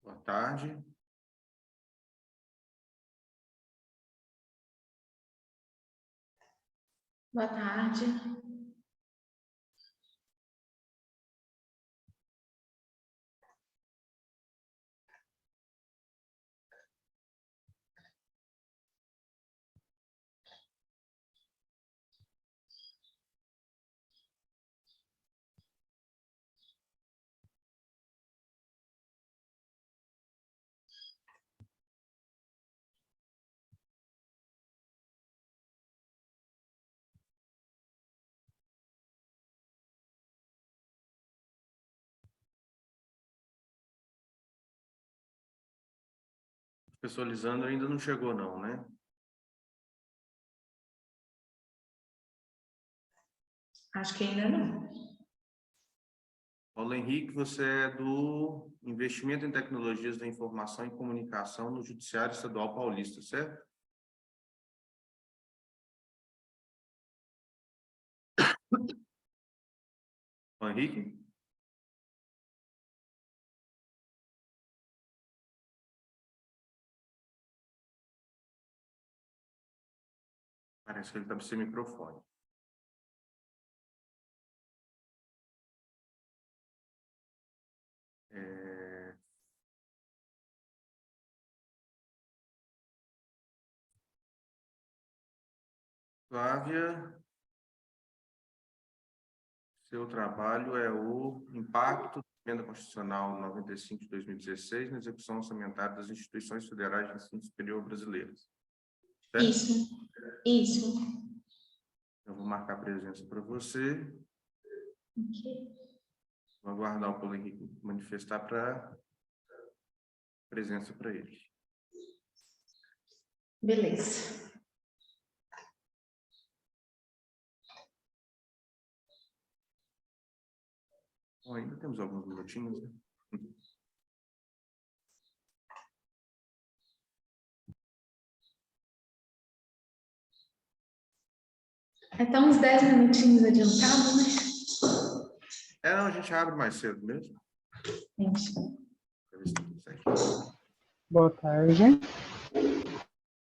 Boa tarde. Boa tarde. O professor Lisandro ainda não chegou, não, né? Acho que ainda não. Paulo Henrique, você é do Investimento em Tecnologias da Informação e Comunicação no Judiciário Estadual Paulista, certo? Paulo Henrique? Parece que ele está sem microfone. Flávia, seu trabalho é o impacto da Emenda Constitucional 95 de 2016 na execução orçamentária das instituições federais de ensino superior brasileiras. Certo? Isso. Eu vou marcar a presença para você. Ok. Vou aguardar o Paulo Henrique manifestar para presença para ele. Beleza. Bom, ainda temos alguns minutinhos, né? Então, uns 10 minutinhos adiantados, né? Não, a gente abre mais cedo mesmo. Gente. Para ver se tá tudo certo. Boa tarde.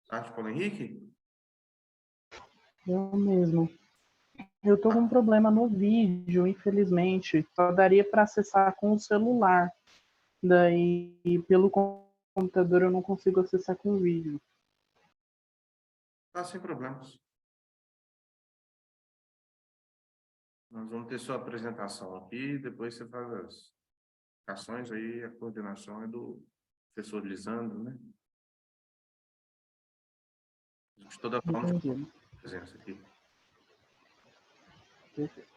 Tarde, Paulo Henrique? Eu mesmo. Eu tô com um problema no vídeo, infelizmente. Só daria para acessar com o celular. Daí, pelo computador, eu não consigo acessar com o vídeo. Tá, sem problemas. Nós vamos ter sua apresentação aqui, depois você faz as ações, aí a coordenação é do professor Lisandro, né? De toda forma, Entendi. presença aqui. Perfeito.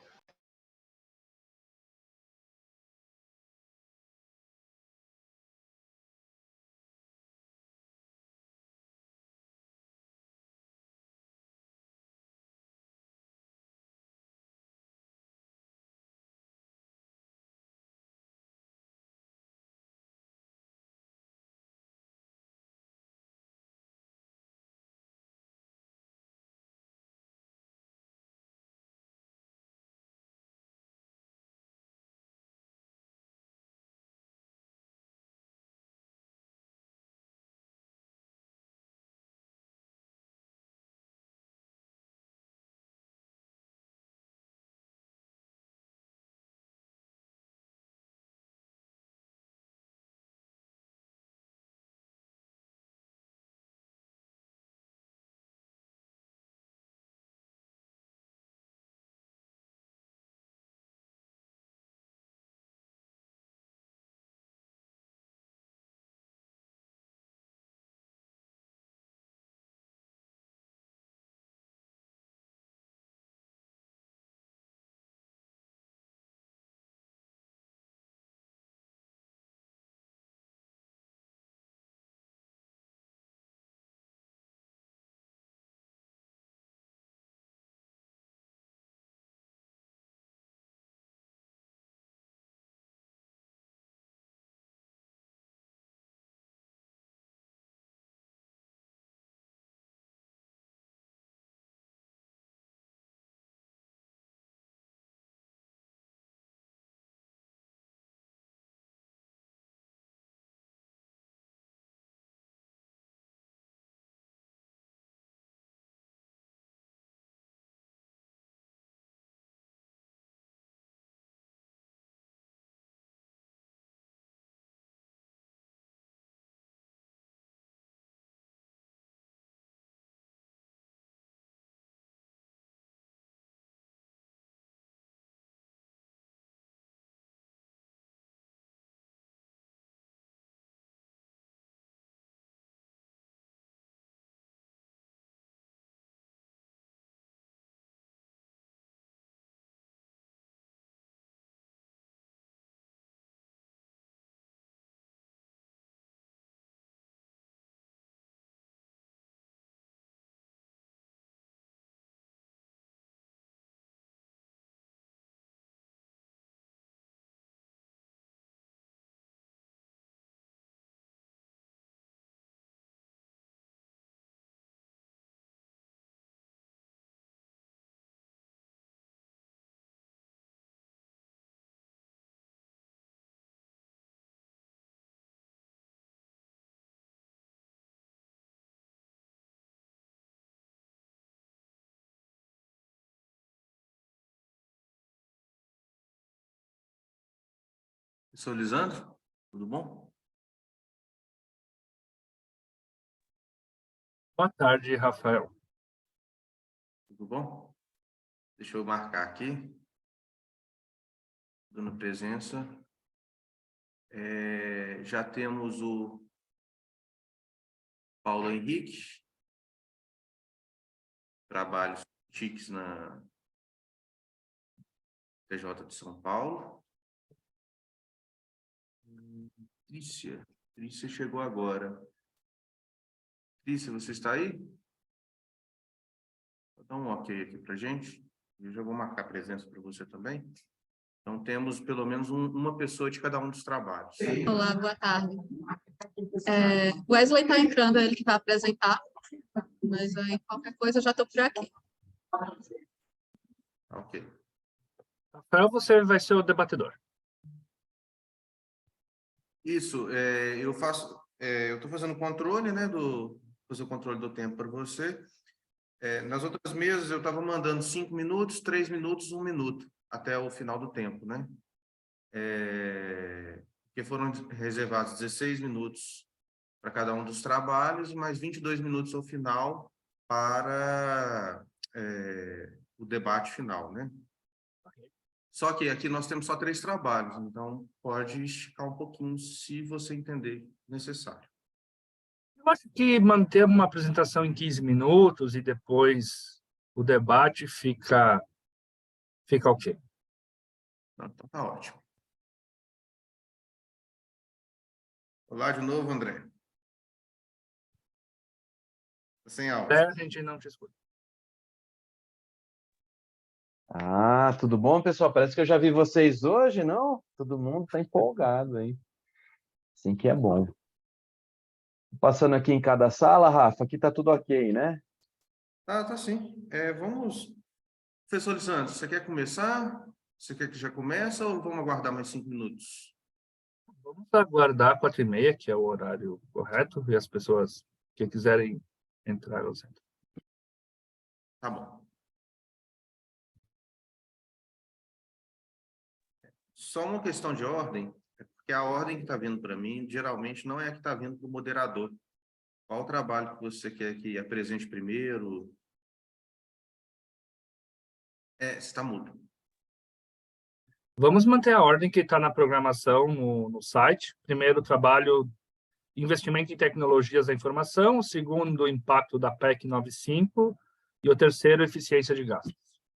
Professor Lisandro, tudo bom? Boa tarde, Rafael. Tudo bom? Deixa eu marcar aqui. Dando presença. Já temos o Paulo Henrique. Trabalhos TICs na TJ de São Paulo. Trícia chegou agora. Trícia, você está aí? Vou dar um ok aqui para a gente. Eu já vou marcar presença para você também. Então, temos pelo menos uma pessoa de cada um dos trabalhos. Olá, boa tarde. Wesley está entrando, é ele que vai apresentar, mas aí qualquer coisa eu já estou por aqui. Ok. Rafael, você vai ser o debatedor. Isso, eu estou fazendo o controle, né, fazer o controle do tempo para você. Nas outras mesas eu estava mandando 5 minutos, 3 minutos, 1 minuto, até o final do tempo, né? Porque foram reservados 16 minutos para cada um dos trabalhos, mais 22 minutos ao final para o debate final, né? Só que aqui nós temos só 3 trabalhos, então pode esticar um pouquinho se você entender necessário. Eu acho que manter uma apresentação em 15 minutos e depois o debate fica ok. Então tá ótimo. Olá de novo, André. Tá sem áudio. A gente não te escuta. Ah, tudo bom, pessoal? Parece que eu já vi vocês hoje, não? Todo mundo está empolgado, hein? Assim que é bom. Passando aqui em cada sala, Rafa, aqui tá tudo ok, né? Tá sim. Vamos... Professor Lisandro, você quer começar? Você quer que já comece ou vamos aguardar mais 5 minutos? Vamos aguardar 4h30, que é o horário correto, e as pessoas que quiserem entrar, elas entram. Tá bom. Só uma questão de ordem, porque a ordem que está vindo para mim, geralmente, não é a que está vindo para o moderador. Qual o trabalho que você quer que apresente primeiro? Você está mudo. Vamos manter a ordem que está na programação no site. Primeiro, trabalho investimento em tecnologias da informação. O segundo, impacto da PEC 95. E o terceiro, eficiência de gastos.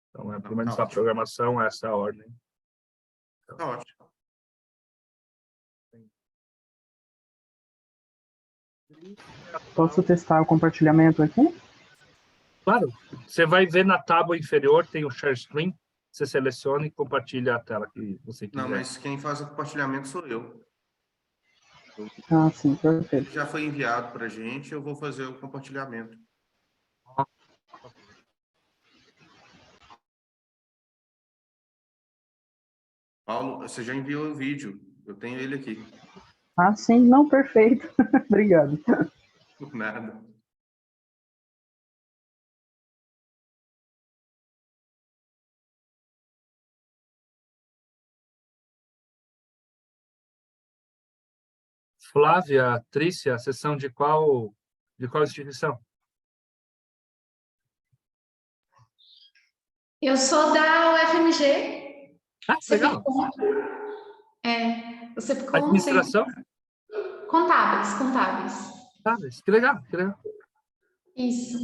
Então, pelo menos na programação, essa é a ordem. Tá ótimo. Posso testar o compartilhamento aqui? Claro. Você vai ver na tábua inferior, tem o share screen. Você seleciona e compartilha a tela que você quiser. Não, mas quem faz o compartilhamento sou eu. Ah, sim, perfeito. Já foi enviado para a gente, eu vou fazer o compartilhamento. Paulo, você já enviou o vídeo. Eu tenho ele aqui. Ah, sim, não, perfeito. Obrigado. Por nada. Flávia, Trícia, sessão de qual instituição? Eu sou da UFMG. Ah, legal. Você ficou Administração? Contábeis. Que legal, que legal. Isso.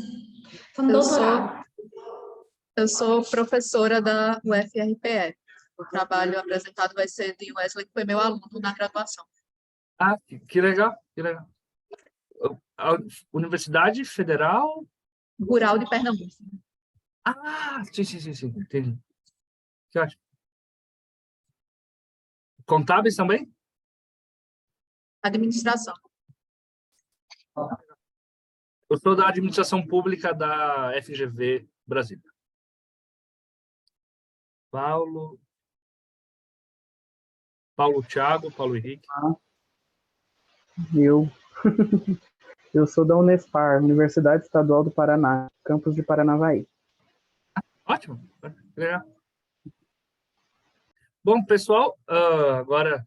Estou no doutorado. Eu sou professora da UFRPE. O trabalho apresentado vai ser de Wesley, que foi meu aluno na graduação. Ah, que legal, que legal. A Universidade Federal? Rural de Pernambuco. Ah, sim, entendi. Que ótimo. Contábeis também? Administração. Eu sou da administração pública da FGV Brasília. Paulo Thiago, Paulo Henrique. Eu sou da Unespar, Universidade Estadual do Paraná, campus de Paranavaí. Ótimo. Legal. Bom, pessoal, agora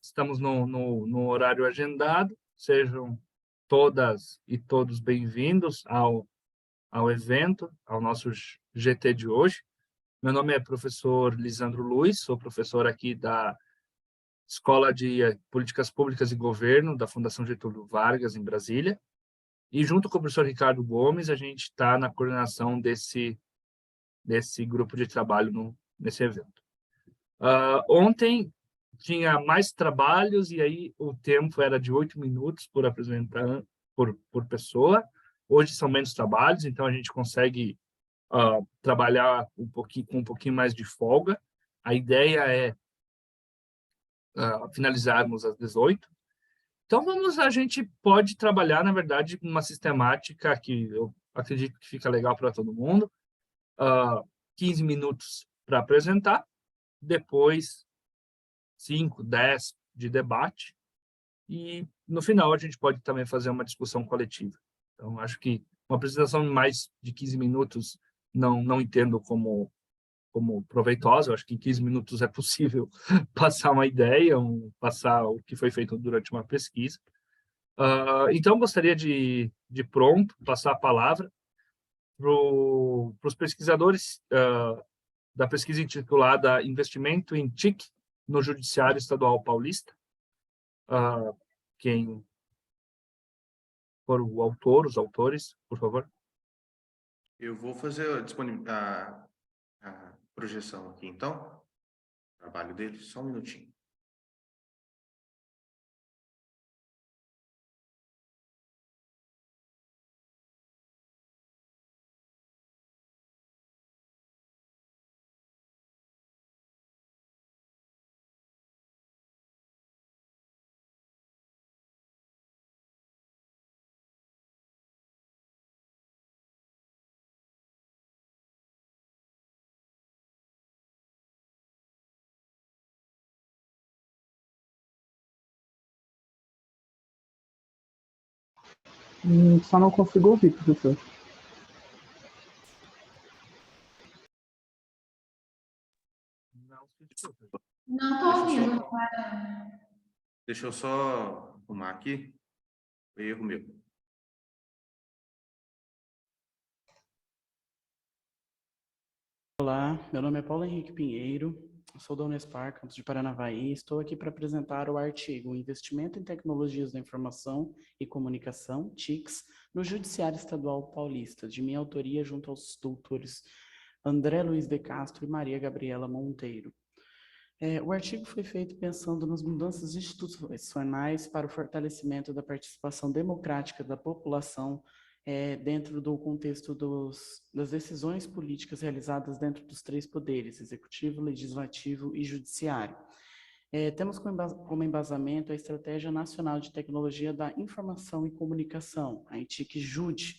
estamos no horário agendado. Sejam todas e todos bem-vindos ao evento, ao nosso GT de hoje. Meu nome é professor Lisandro Luiz, sou professor aqui da Escola de Políticas Públicas e Governo da Fundação Getúlio Vargas, em Brasília. E junto com o professor Ricardo Gomes, a gente está na coordenação desse grupo de trabalho nesse evento. Ontem tinha mais trabalhos e aí o tempo era de 8 minutos por apresentante, por pessoa. Hoje são menos trabalhos, então a gente consegue trabalhar com um pouquinho mais de folga. A ideia é finalizarmos às 18. Então a gente pode trabalhar, na verdade, uma sistemática que eu acredito que fica legal para todo mundo. 15 minutos para apresentar, depois 5, 10 de debate, e no final a gente pode também fazer uma discussão coletiva. Então, acho que uma apresentação de mais de 15 minutos não entendo como proveitosa. Eu acho que em 15 minutos é possível passar uma ideia, passar o que foi feito durante uma pesquisa. Então, gostaria de pronto passar a palavra para os pesquisadores da pesquisa intitulada Investimento em TIC no Judiciário Estadual Paulista. Quem for o autor, os autores, por favor. Eu vou fazer a projeção aqui, então. Trabalho dele, só um minutinho. Só não consigo ouvir, professor. Não estou ouvindo. Deixa eu só arrumar aqui. Erro meu. Olá, meu nome é Paulo Henrique Pinheiro, sou da Unespar, campus de Paranavaí. Estou aqui para apresentar o artigo Investimento em Tecnologias da Informação e Comunicação, TICs, no Judiciário Estadual Paulista, de minha autoria junto aos doutores André Luiz de Castro e Maria Gabriela Monteiro. O artigo foi feito pensando nas mudanças institucionais para o fortalecimento da participação democrática da população dentro do contexto das decisões políticas realizadas dentro dos 3 poderes, executivo, legislativo e judiciário. Temos como embasamento a Estratégia Nacional de Tecnologia da Informação e Comunicação, a ETIC-JUD,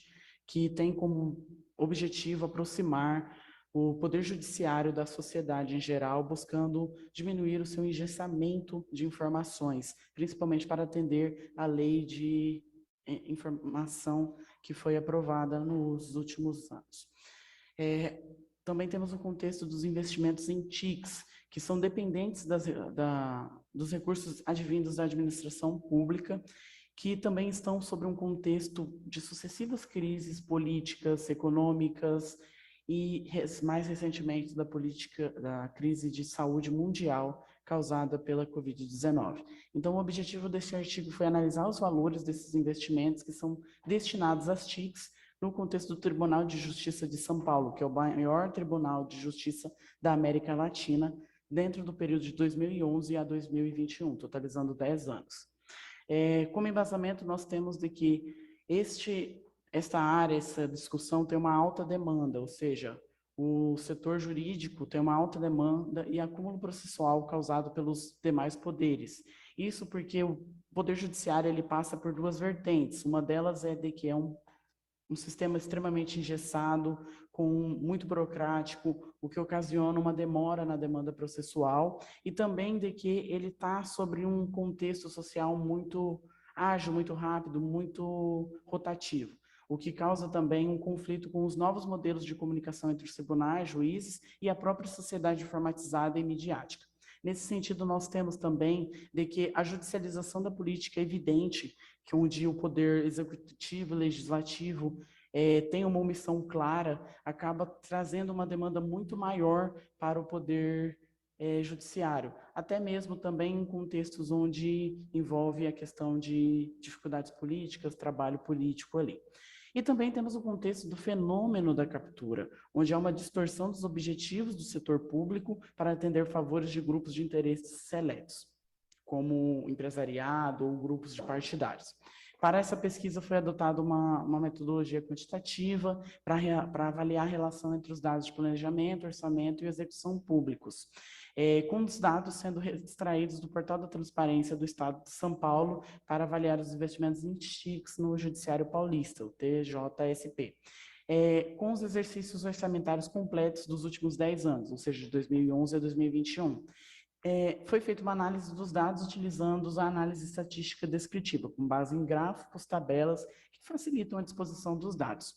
que tem como objetivo aproximar o poder judiciário da sociedade em geral, buscando diminuir o seu engessamento de informações, principalmente para atender à lei de informação que foi aprovada nos últimos anos. Também temos o contexto dos investimentos em TICs, que são dependentes dos recursos advindos da administração pública, que também estão sobre um contexto de sucessivas crises políticas, econômicas e, mais recentemente, da crise de saúde mundial causada pela Covid-19. Então, o objetivo deste artigo foi analisar os valores desses investimentos que são destinados às TICs no contexto do Tribunal de Justiça de São Paulo, que é o maior tribunal de justiça da América Latina, dentro do período de 2011 a 2021, totalizando 10 anos. Como embasamento, nós temos de que esta área, essa discussão tem uma alta demanda, ou seja, o setor jurídico tem uma alta demanda e acúmulo processual causado pelos demais poderes. Isso porque o poder judiciário ele passa por 2 vertentes. Uma delas é de que é um sistema extremamente engessado, muito burocrático, o que ocasiona uma demora na demanda processual, e também de que ele está sobre um contexto social muito ágil, muito rápido, muito rotativo, o que causa também um conflito com os novos modelos de comunicação entre os tribunais, juízes e a própria sociedade informatizada e midiática. Nesse sentido, nós temos também de que a judicialização da política é evidente, que onde o poder executivo e legislativo tem uma omissão clara, acaba trazendo uma demanda muito maior para o poder judiciário, até mesmo também em contextos onde envolve a questão de dificuldades políticas, trabalho político ali. E também temos o contexto do fenômeno da captura, onde há uma distorção dos objetivos do setor público para atender favores de grupos de interesses seletos, como empresariado ou grupos de partidários. Para essa pesquisa foi adotada uma metodologia quantitativa para avaliar a relação entre os dados de planejamento, orçamento e execução públicos, com os dados sendo extraídos do Portal da Transparência do Estado de São Paulo para avaliar os investimentos em TICs no Judiciário Paulista, o TJSP. Com os exercícios orçamentários completos dos últimos 10 anos, ou seja, de 2011 a 2021. Foi feita uma análise dos dados utilizando a análise estatística descritiva, com base em gráficos, tabelas, que facilitam a disposição dos dados.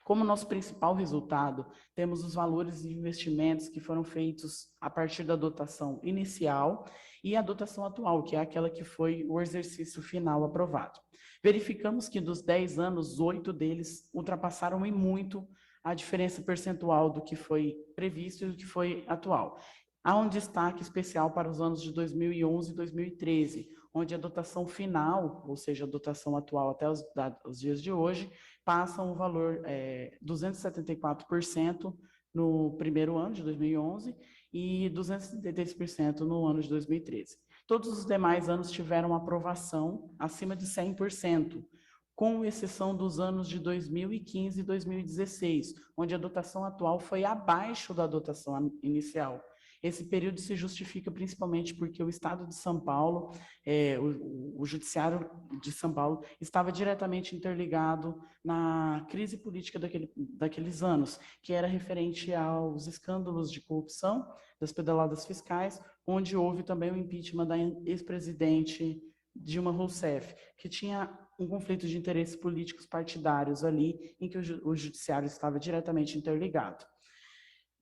Como nosso principal resultado, temos os valores de investimentos que foram feitos a partir da dotação inicial e a dotação atual, que é aquela que foi o exercício final aprovado. Verificamos que dos 10 anos, 8 deles ultrapassaram em muito a diferença percentual do que foi previsto e do que foi atual. Há um destaque especial para os anos de 2011 e 2013, onde a dotação final, ou seja, a dotação atual até os dias de hoje, passa um valor 274% no primeiro ano de 2011 e 273% no ano de 2013. Todos os demais anos tiveram aprovação acima de 100%, com exceção dos anos de 2015 e 2016, onde a dotação atual foi abaixo da dotação inicial. Esse período se justifica principalmente porque o Estado de São Paulo, o Judiciário de São Paulo, estava diretamente interligado na crise política daqueles anos, que era referente aos escândalos de corrupção, das pedaladas fiscais, onde houve também o impeachment da ex-presidente Dilma Rousseff, que tinha um conflito de interesses políticos partidários ali, em que o Judiciário estava diretamente interligado.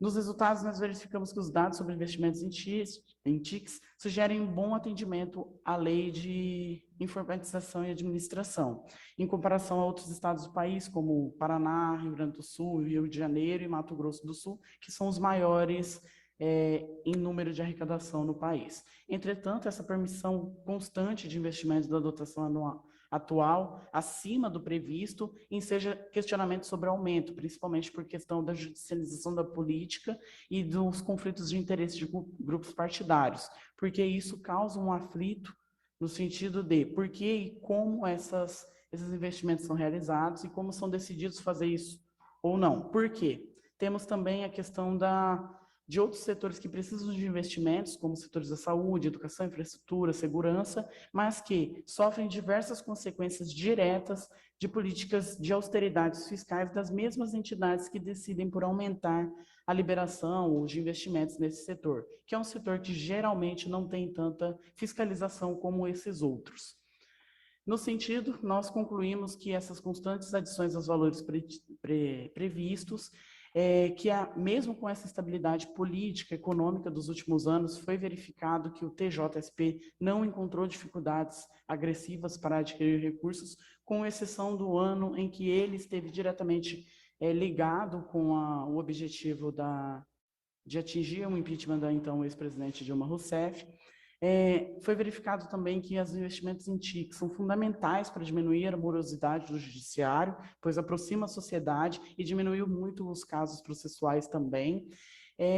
Nos resultados, nós verificamos que os dados sobre investimentos em TICs sugerem um bom atendimento à lei de informatização e administração, em comparação a outros estados do país, como Paraná, Rio Grande do Sul, Rio de Janeiro e Mato Grosso do Sul, que são os maiores em número de arrecadação no país. Entretanto, essa permissão constante de investimentos da dotação atual, acima do previsto, enseja questionamento sobre aumento, principalmente por questão da judicialização da política e dos conflitos de interesse de grupos partidários, porque isso causa um aflito no sentido de por que e como esses investimentos são realizados e como são decididos fazer isso ou não. Por quê? Temos também a questão de outros setores que precisam de investimentos, como setores da saúde, educação, infraestrutura, segurança, mas que sofrem diversas consequências diretas de políticas de austeridades fiscais das mesmas entidades que decidem por aumentar a liberação ou de investimentos nesse setor, que é um setor que geralmente não tem tanta fiscalização como esses outros. No sentido, nós concluímos que essas constantes adições aos valores previstos que mesmo com essa estabilidade política, econômica dos últimos anos, foi verificado que o TJSP não encontrou dificuldades agressivas para adquirir recursos, com exceção do ano em que ele esteve diretamente ligado com o objetivo de atingir o impeachment da então ex-presidente Dilma Rousseff. Foi verificado também que os investimentos em TIC são fundamentais para diminuir a morosidade do judiciário, pois aproxima a sociedade e diminuiu muito os casos processuais também.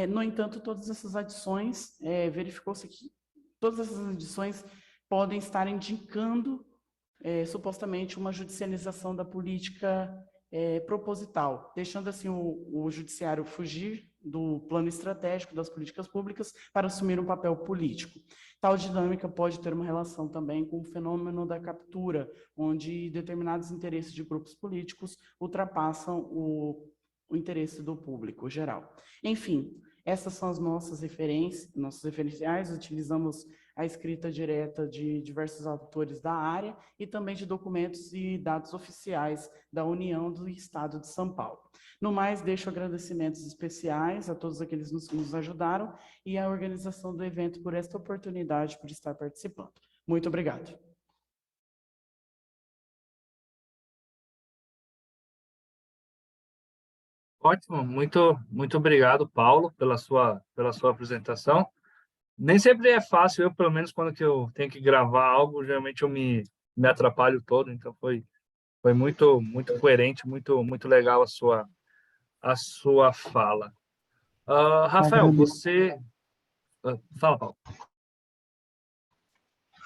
No entanto, todas essas adições, verificou-se que todas essas adições podem estar indicando, supostamente, uma judicialização da política proposital, deixando assim o judiciário fugir do plano estratégico das políticas públicas para assumir um papel político. Tal dinâmica pode ter uma relação também com o fenômeno da captura, onde determinados interesses de grupos políticos ultrapassam o interesse do público geral. Enfim, essas são as nossas referenciais, utilizamos a escrita direta de diversos autores da área e também de documentos e dados oficiais da União do Estado de São Paulo. No mais, deixo agradecimentos especiais a todos aqueles que nos ajudaram e à organização do evento por esta oportunidade, por estar participando. Muito obrigado. Ótimo, muito obrigado, Paulo, pela sua apresentação. Nem sempre é fácil, eu, pelo menos, quando que eu tenho que gravar algo, geralmente eu me atrapalho todo, então foi muito coerente, muito legal a sua fala. Rafael, você... fala, Paulo.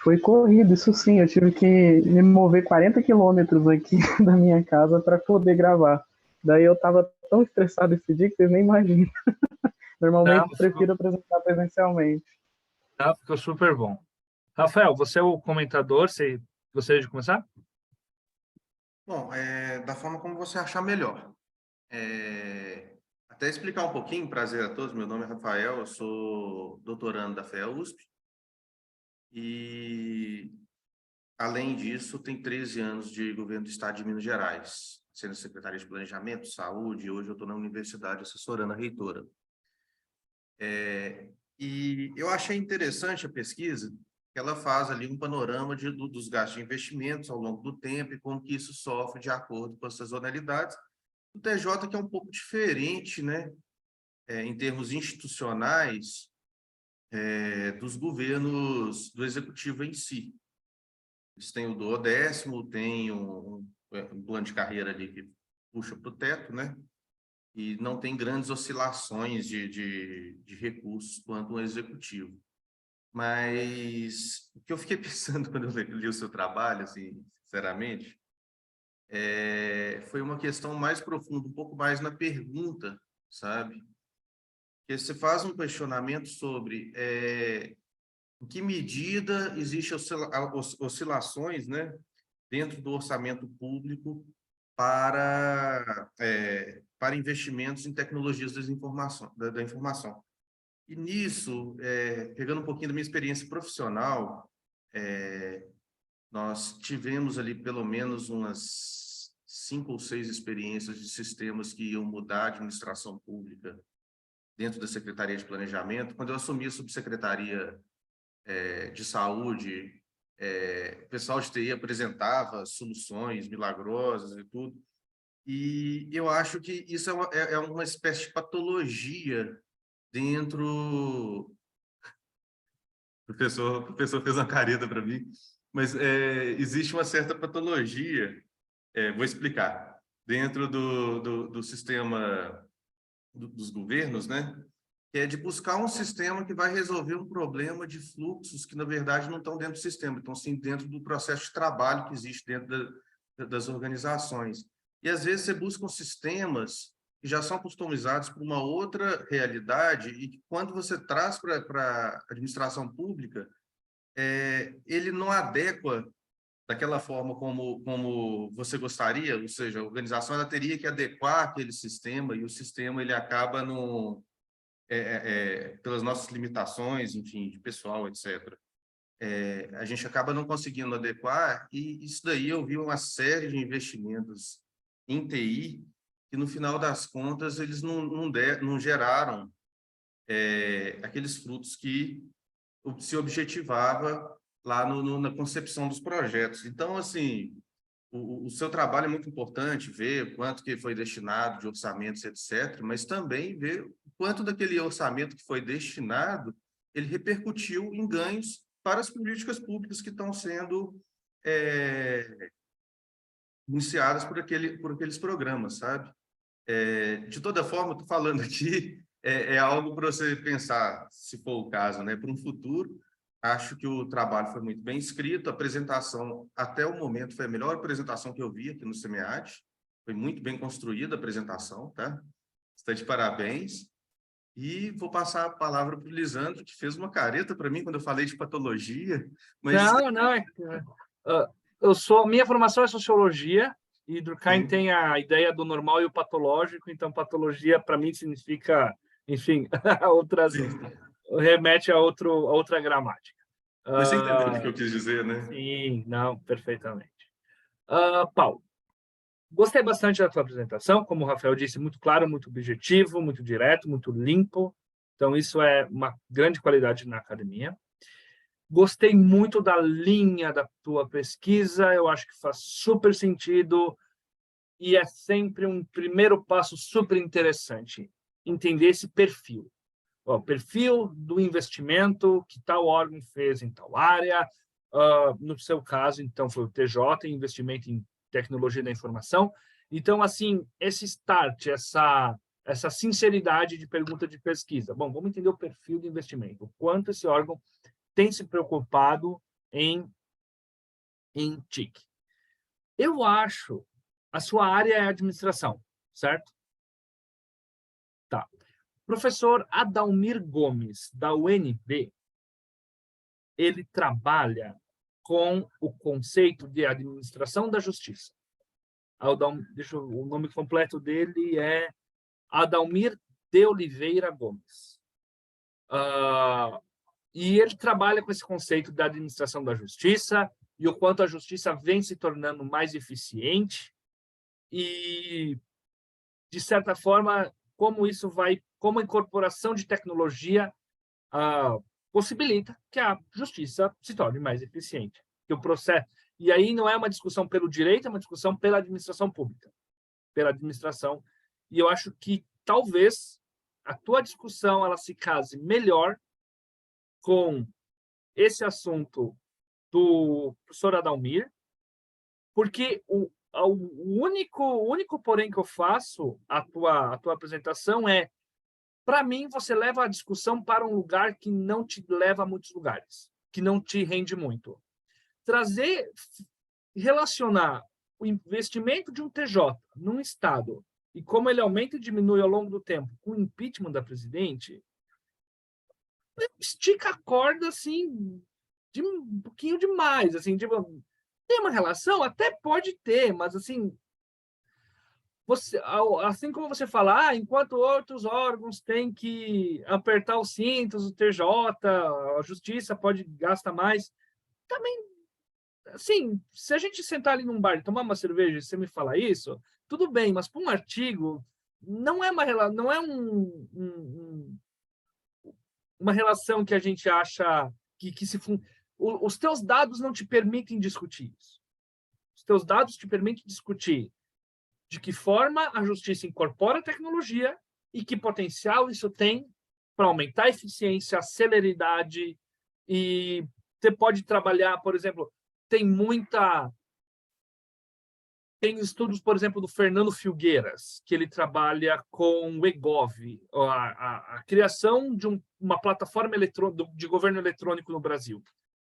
Foi corrido, isso sim, eu tive que me mover 40 quilômetros aqui da minha casa para poder gravar. Daí eu estava tão estressado esse dia que vocês nem imaginam. Normalmente Não, prefiro apresentar presencialmente. ficou super bom. Rafael, você é o comentador, você gostaria de começar? Bom, da forma como você achar melhor. Até explicar um pouquinho, prazer a todos, meu nome é Rafael, eu sou doutorando da FEA-USP e, além disso, tem 13 anos de governo do Estado de Minas Gerais, sendo secretária de Planejamento, Saúde, e hoje eu estou na universidade assessorando a reitora. E eu achei interessante a pesquisa, que ela faz ali um panorama dos gastos de investimentos ao longo do tempo e como que isso sofre de acordo com as sazonalidades. O TJ, que é um pouco diferente, né, em termos institucionais, dos governos do executivo em si. Eles têm o duodécimo, tem um plano de carreira ali que puxa para o teto, né? E não tem grandes oscilações de recursos quanto o executivo. Mas o que eu fiquei pensando quando eu li o seu trabalho, assim, sinceramente, foi uma questão mais profunda, um pouco mais na pergunta, sabe? Porque você faz um questionamento sobre em que medida existem oscilações, né, dentro do orçamento público para investimentos em tecnologias da informação. E nisso, pegando um pouquinho da minha experiência profissional, nós tivemos ali pelo menos umas 5 ou 6 experiências de sistemas que iam mudar a administração pública dentro da Secretaria de Planejamento. Quando eu assumi a subsecretaria de Saúde, o pessoal de TI apresentava soluções milagrosas e tudo. E eu acho que isso é uma espécie de patologia dentro... O professor fez uma careta para mim, mas existe uma certa patologia, vou explicar, dentro do sistema dos governos, né? Que é de buscar um sistema que vai resolver um problema de fluxos que, na verdade, não estão dentro do sistema, estão sim dentro do processo de trabalho que existe dentro das organizações. E, às vezes, você busca sistemas que já são customizados para uma outra realidade e que, quando você traz para a administração pública, ele não adequa daquela forma como você gostaria, ou seja, a organização ela teria que adequar aquele sistema e o sistema ele acaba pelas nossas limitações, enfim, de pessoal, etc. A gente acaba não conseguindo adequar e isso daí eu vi uma série de investimentos em TI que, no final das contas, eles não geraram aqueles frutos que se objetivava lá na concepção dos projetos. Então, assim, o seu trabalho é muito importante, ver quanto que foi destinado de orçamentos, etc., mas também ver quanto daquele orçamento que foi destinado, ele repercutiu em ganhos para as políticas públicas que estão sendo iniciadas por aqueles programas, sabe? De toda forma, estou falando aqui, algo para você pensar, se for o caso, né, para um futuro. Acho que o trabalho foi muito bem escrito, a apresentação, até o momento, foi a melhor apresentação que eu vi aqui no SEMEAD, foi muito bem construída a apresentação, tá? Está de parabéns. E vou passar a palavra para o Lisandro, que fez uma careta para mim quando eu falei de patologia, mas... Não, minha formação é sociologia, e Durkheim Sim. tem a ideia do normal e o patológico, então patologia para mim significa, enfim, remete a outra gramática. Mas você entendeu o que eu quis dizer, né? Sim, não, perfeitamente. Paulo, gostei bastante da tua apresentação, como o Rafael disse, muito claro, muito objetivo, muito direto, muito limpo. Então, isso é uma grande qualidade na academia. Gostei muito da linha da tua pesquisa, eu acho que faz super sentido e é sempre um primeiro passo super interessante, entender esse perfil. O perfil do investimento que tal órgão fez em tal área, no seu caso, então, foi o TJ, investimento em tecnologia da informação. Então, assim, esse start, essa sinceridade de pergunta de pesquisa. Bom, vamos entender o perfil do investimento, o quanto esse órgão tem se preocupado em TIC. Eu acho, a sua área é administração, certo? Tá. Professor Adalmir Gomes, da UNB, ele trabalha com o conceito de administração da justiça. O nome completo dele é Adalmir de Oliveira Gomes. E ele trabalha com esse conceito da administração da justiça e o quanto a justiça vem se tornando mais eficiente e, de certa forma, como a incorporação de tecnologia possibilita que a justiça se torne mais eficiente. Que o processo... E aí não é uma discussão pelo direito, é uma discussão pela administração pública, pela administração. E eu acho que talvez a tua discussão ela se case melhor com esse assunto do professor Adalmir, porque o único porém que eu faço a tua apresentação é, para mim, você leva a discussão para um lugar que não te leva a muitos lugares, que não te rende muito. Relacionar o investimento de um TJ num Estado e como ele aumenta e diminui ao longo do tempo com o impeachment da presidente, estica a corda, assim, de um pouquinho demais, assim, tipo, tem uma relação? Até pode ter, mas, assim, assim como você fala, enquanto outros órgãos têm que apertar os cintos, o TJ, a Justiça pode gastar mais, também, assim, se a gente sentar ali num bar e tomar uma cerveja e você me falar isso, tudo bem, mas para um artigo, não é uma relação que a gente acha que os teus dados não te permitem discutir isso. Os teus dados te permitem discutir de que forma a justiça incorpora a tecnologia e que potencial isso tem para aumentar a eficiência, a celeridade, e você pode trabalhar, por exemplo, tem estudos, por exemplo, do Fernando Filgueiras, que ele trabalha com o eGov, a criação de uma plataforma de governo eletrônico no Brasil.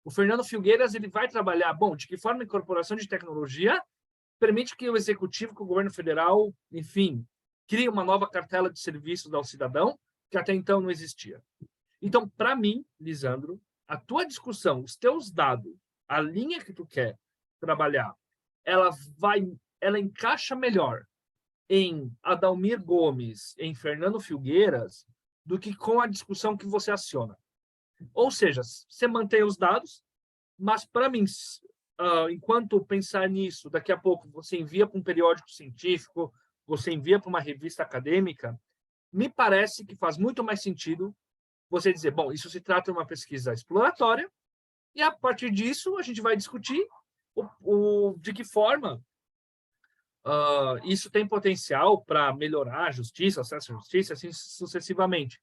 O Fernando Filgueiras ele vai trabalhar, de que forma a incorporação de tecnologia permite que o executivo, que o governo federal, enfim, crie uma nova cartela de serviços ao cidadão, que até então não existia. Então, para mim, Lisandro, a tua discussão, os teus dados, a linha que tu quer trabalhar, ela encaixa melhor em Adalmir Gomes, em Fernando Filgueiras, do que com a discussão que você aciona. Ou seja, você mantém os dados, mas, para mim, enquanto pensar nisso, daqui a pouco você envia para um periódico científico, você envia para uma revista acadêmica, me parece que faz muito mais sentido você dizer, isso se trata de uma pesquisa exploratória, e a partir disso a gente vai discutir de que forma isso tem potencial para melhorar a justiça, acesso à justiça, assim sucessivamente.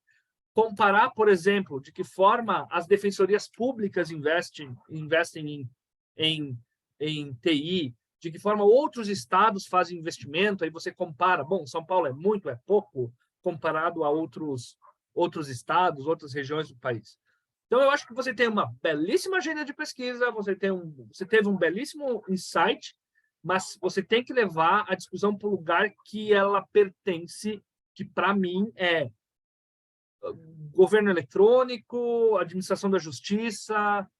Comparar, por exemplo, de que forma as defensorias públicas investem em TI, de que forma outros estados fazem investimento, aí você compara, São Paulo é muito, é pouco, comparado a outros estados, outras regiões do país. Então, eu acho que você tem uma belíssima agenda de pesquisa, você teve um belíssimo insight, mas você tem que levar a discussão para o lugar que ela pertence, que, para mim, é governo eletrônico, administração da justiça,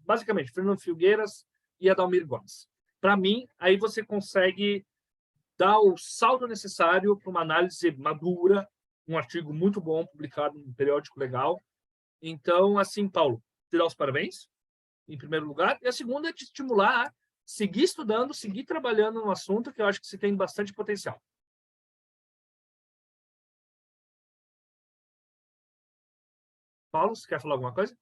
basicamente, Fernando Filgueiras e Adalmir Gomes. Para mim, aí você consegue dar o salto necessário para uma análise madura, um artigo muito bom, publicado num periódico legal. Então, assim, Paulo, te dá os parabéns. em primeiro lugar, e a segunda é te estimular a seguir estudando, seguir trabalhando no assunto, que eu acho que você tem bastante potencial. Paulo, você quer falar alguma coisa?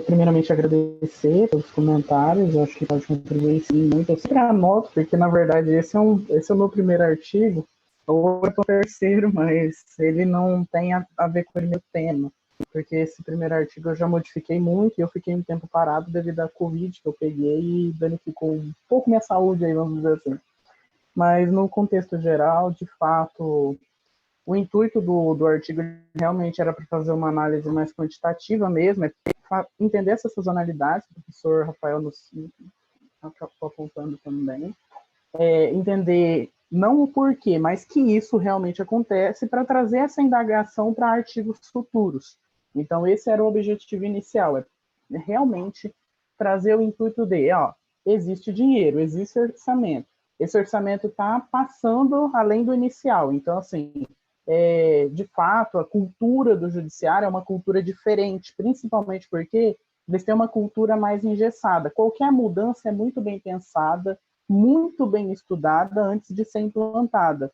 Primeiramente, agradecer pelos comentários, eu acho que pode contribuir sim muito. Eu sempre anoto, porque na verdade esse é o meu primeiro artigo, ou é o terceiro, mas ele não tem a ver com o meu tema, porque esse primeiro artigo eu já modifiquei muito e eu fiquei um tempo parado devido à Covid que eu peguei e danificou um pouco minha saúde, aí, vamos dizer assim. Mas no contexto geral, de fato, o intuito do artigo realmente era para fazer uma análise mais quantitativa mesmo, entender essa sazonalidade, que o professor Rafael nos acabou apontando também, entender não o porquê, mas que isso realmente acontece para trazer essa indagação para artigos futuros. Então, esse era o objetivo inicial, é realmente trazer o intuito de, existe dinheiro, existe orçamento. Esse orçamento está passando além do inicial. Então, assim, de fato, a cultura do judiciário é uma cultura diferente, principalmente porque eles têm uma cultura mais engessada. Qualquer mudança é muito bem pensada, muito bem estudada antes de ser implantada.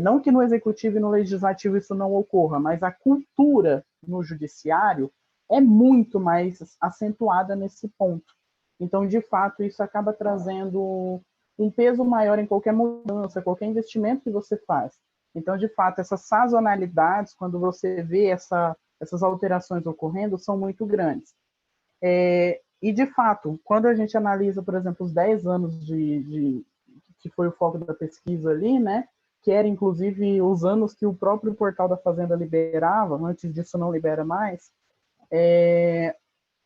Não que no executivo e no legislativo isso não ocorra, mas a cultura no judiciário é muito mais acentuada nesse ponto. Então, de fato, isso acaba trazendo um peso maior em qualquer mudança, qualquer investimento que você faz. Então, de fato, essas sazonalidades, quando você vê essas alterações ocorrendo, são muito grandes. E, de fato, quando a gente analisa, por exemplo, os 10 anos que foi o foco da pesquisa ali, né, que era, inclusive, os anos que o próprio portal da Fazenda liberava, antes disso não libera mais,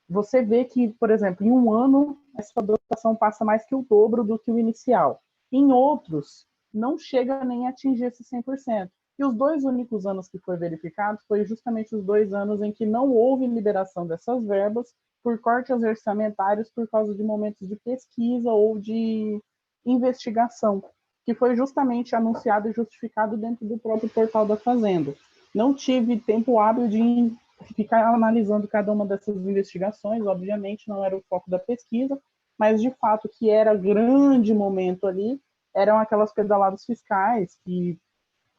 você vê que, por exemplo, em um ano, essa dotação passa mais que o dobro do que o inicial. Em outros, não chega nem a atingir esse 100%. E os 2 únicos anos que foi verificado foi justamente os 2 anos em que não houve liberação dessas verbas por cortes orçamentários por causa de momentos de pesquisa ou de investigação, que foi justamente anunciado e justificado dentro do próprio portal da Fazenda. Não tive tempo hábil de ficar analisando cada uma dessas investigações, obviamente não era o foco da pesquisa, mas de fato que era grande momento ali, eram aquelas pedaladas fiscais que,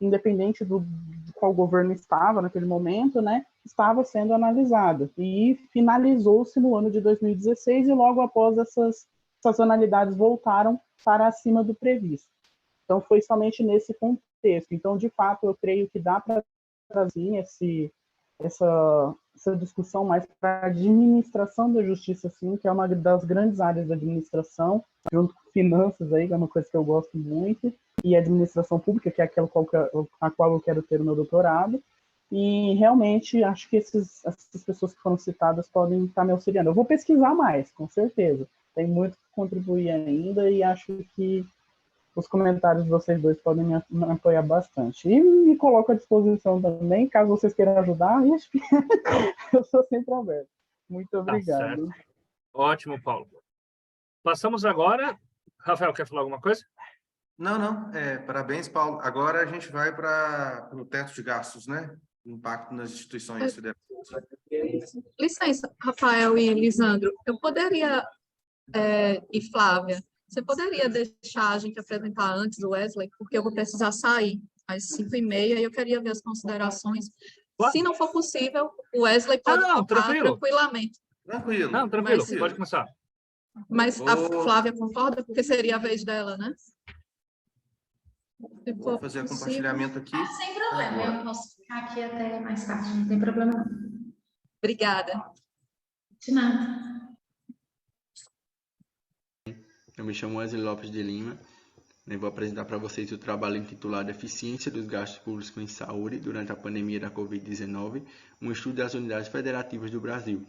independente de qual governo estava naquele momento, né, estava sendo analisada. E finalizou-se no ano de 2016 e logo após essas sazonalidades voltaram para acima do previsto. Então foi somente nesse contexto. Então, de fato, eu creio que dá para trazer essa discussão mais para a administração da justiça, sim, que é uma das grandes áreas da administração, junto com finanças, aí, que é uma coisa que eu gosto muito, e administração pública, que é aquela a qual eu quero ter o meu doutorado. E realmente acho que essas pessoas que foram citadas podem estar me auxiliando. Eu vou pesquisar mais, com certeza. Tem muito que contribuir ainda e acho que os comentários de vocês dois podem me apoiar bastante. E me coloco à disposição também, caso vocês queiram ajudar, eu sou sempre aberto. Muito obrigado. Tá. Ótimo, Paulo. Passamos agora. Rafael, quer falar alguma coisa? Não. Parabéns, Paulo. Agora a gente vai para o teto de gastos, né? Impacto nas instituições federais. Licença, Rafael e Lisandro, eu poderia, e Flávia, você poderia deixar a gente apresentar antes o Wesley, porque eu vou precisar sair às 5h30 e eu queria ver as considerações. Se não for possível, o Wesley pode tocar tranquilamente. Tranquilo. Não, tranquilo, Mas, pode começar. Mas a Flávia concorda? Porque seria a vez dela, né? Vou fazer o compartilhamento aqui. Sem problema, eu posso ficar aqui até mais tarde, não tem problema não. Obrigada. De nada. Eu me chamo Wesley Lopes de Lima e vou apresentar para vocês o trabalho intitulado Eficiência dos Gastos Públicos em Saúde durante a pandemia da Covid-19, um estudo das unidades federativas do Brasil,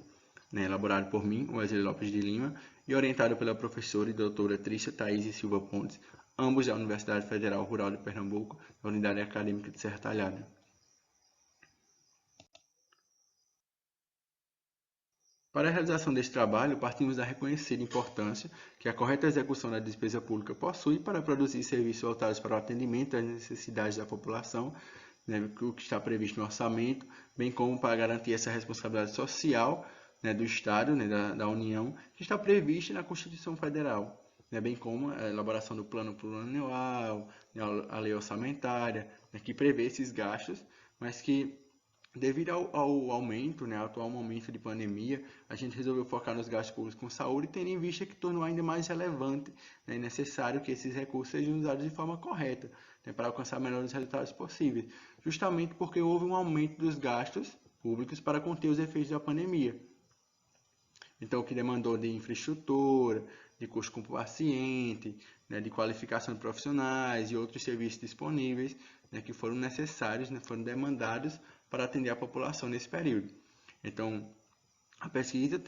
elaborado por mim, Wesley Lopes de Lima, e orientado pela professora e doutora Trícia Thaís Silva Pontes, ambos da Universidade Federal Rural de Pernambuco, da Unidade Acadêmica de Serra Talhada. Para a realização deste trabalho, partimos da reconhecida importância que a correta execução da despesa pública possui para produzir serviços voltados para o atendimento às necessidades da população, né, o que está previsto no orçamento, bem como para garantir essa responsabilidade social, né, do Estado, né, da União, que está prevista na Constituição Federal, né, bem como a elaboração do plano plurianual, né, a lei orçamentária, né, que prevê esses gastos, mas que devido ao aumento, né, atual momento de pandemia, a gente resolveu focar nos gastos públicos com saúde, tendo em vista que tornou ainda mais relevante, né, e necessário que esses recursos sejam usados de forma correta, né, para alcançar melhores resultados possíveis, justamente porque houve um aumento dos gastos públicos para conter os efeitos da pandemia. Então, o que demandou de infraestrutura, de custo com o paciente, né, de qualificação de profissionais e outros serviços disponíveis, né, que foram necessários, né, foram demandados para atender a população nesse período. Então, a pesquisa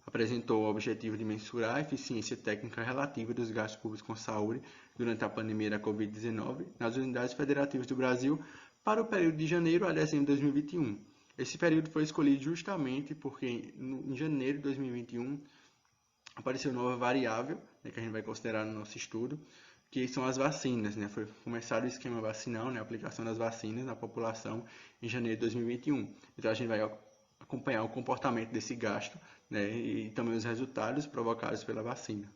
apresentou o objetivo de mensurar a eficiência técnica relativa dos gastos públicos com saúde durante a pandemia da Covid-19 nas unidades federativas do Brasil para o período de janeiro a dezembro de 2021. Esse período foi escolhido justamente porque em janeiro de 2021 apareceu nova variável, né, que a gente vai considerar no nosso estudo, que são as vacinas, né? Foi começado o esquema vacinal, né? A aplicação das vacinas na população em janeiro de 2021. Então a gente vai acompanhar o comportamento desse gasto, né? E também os resultados provocados pela vacina.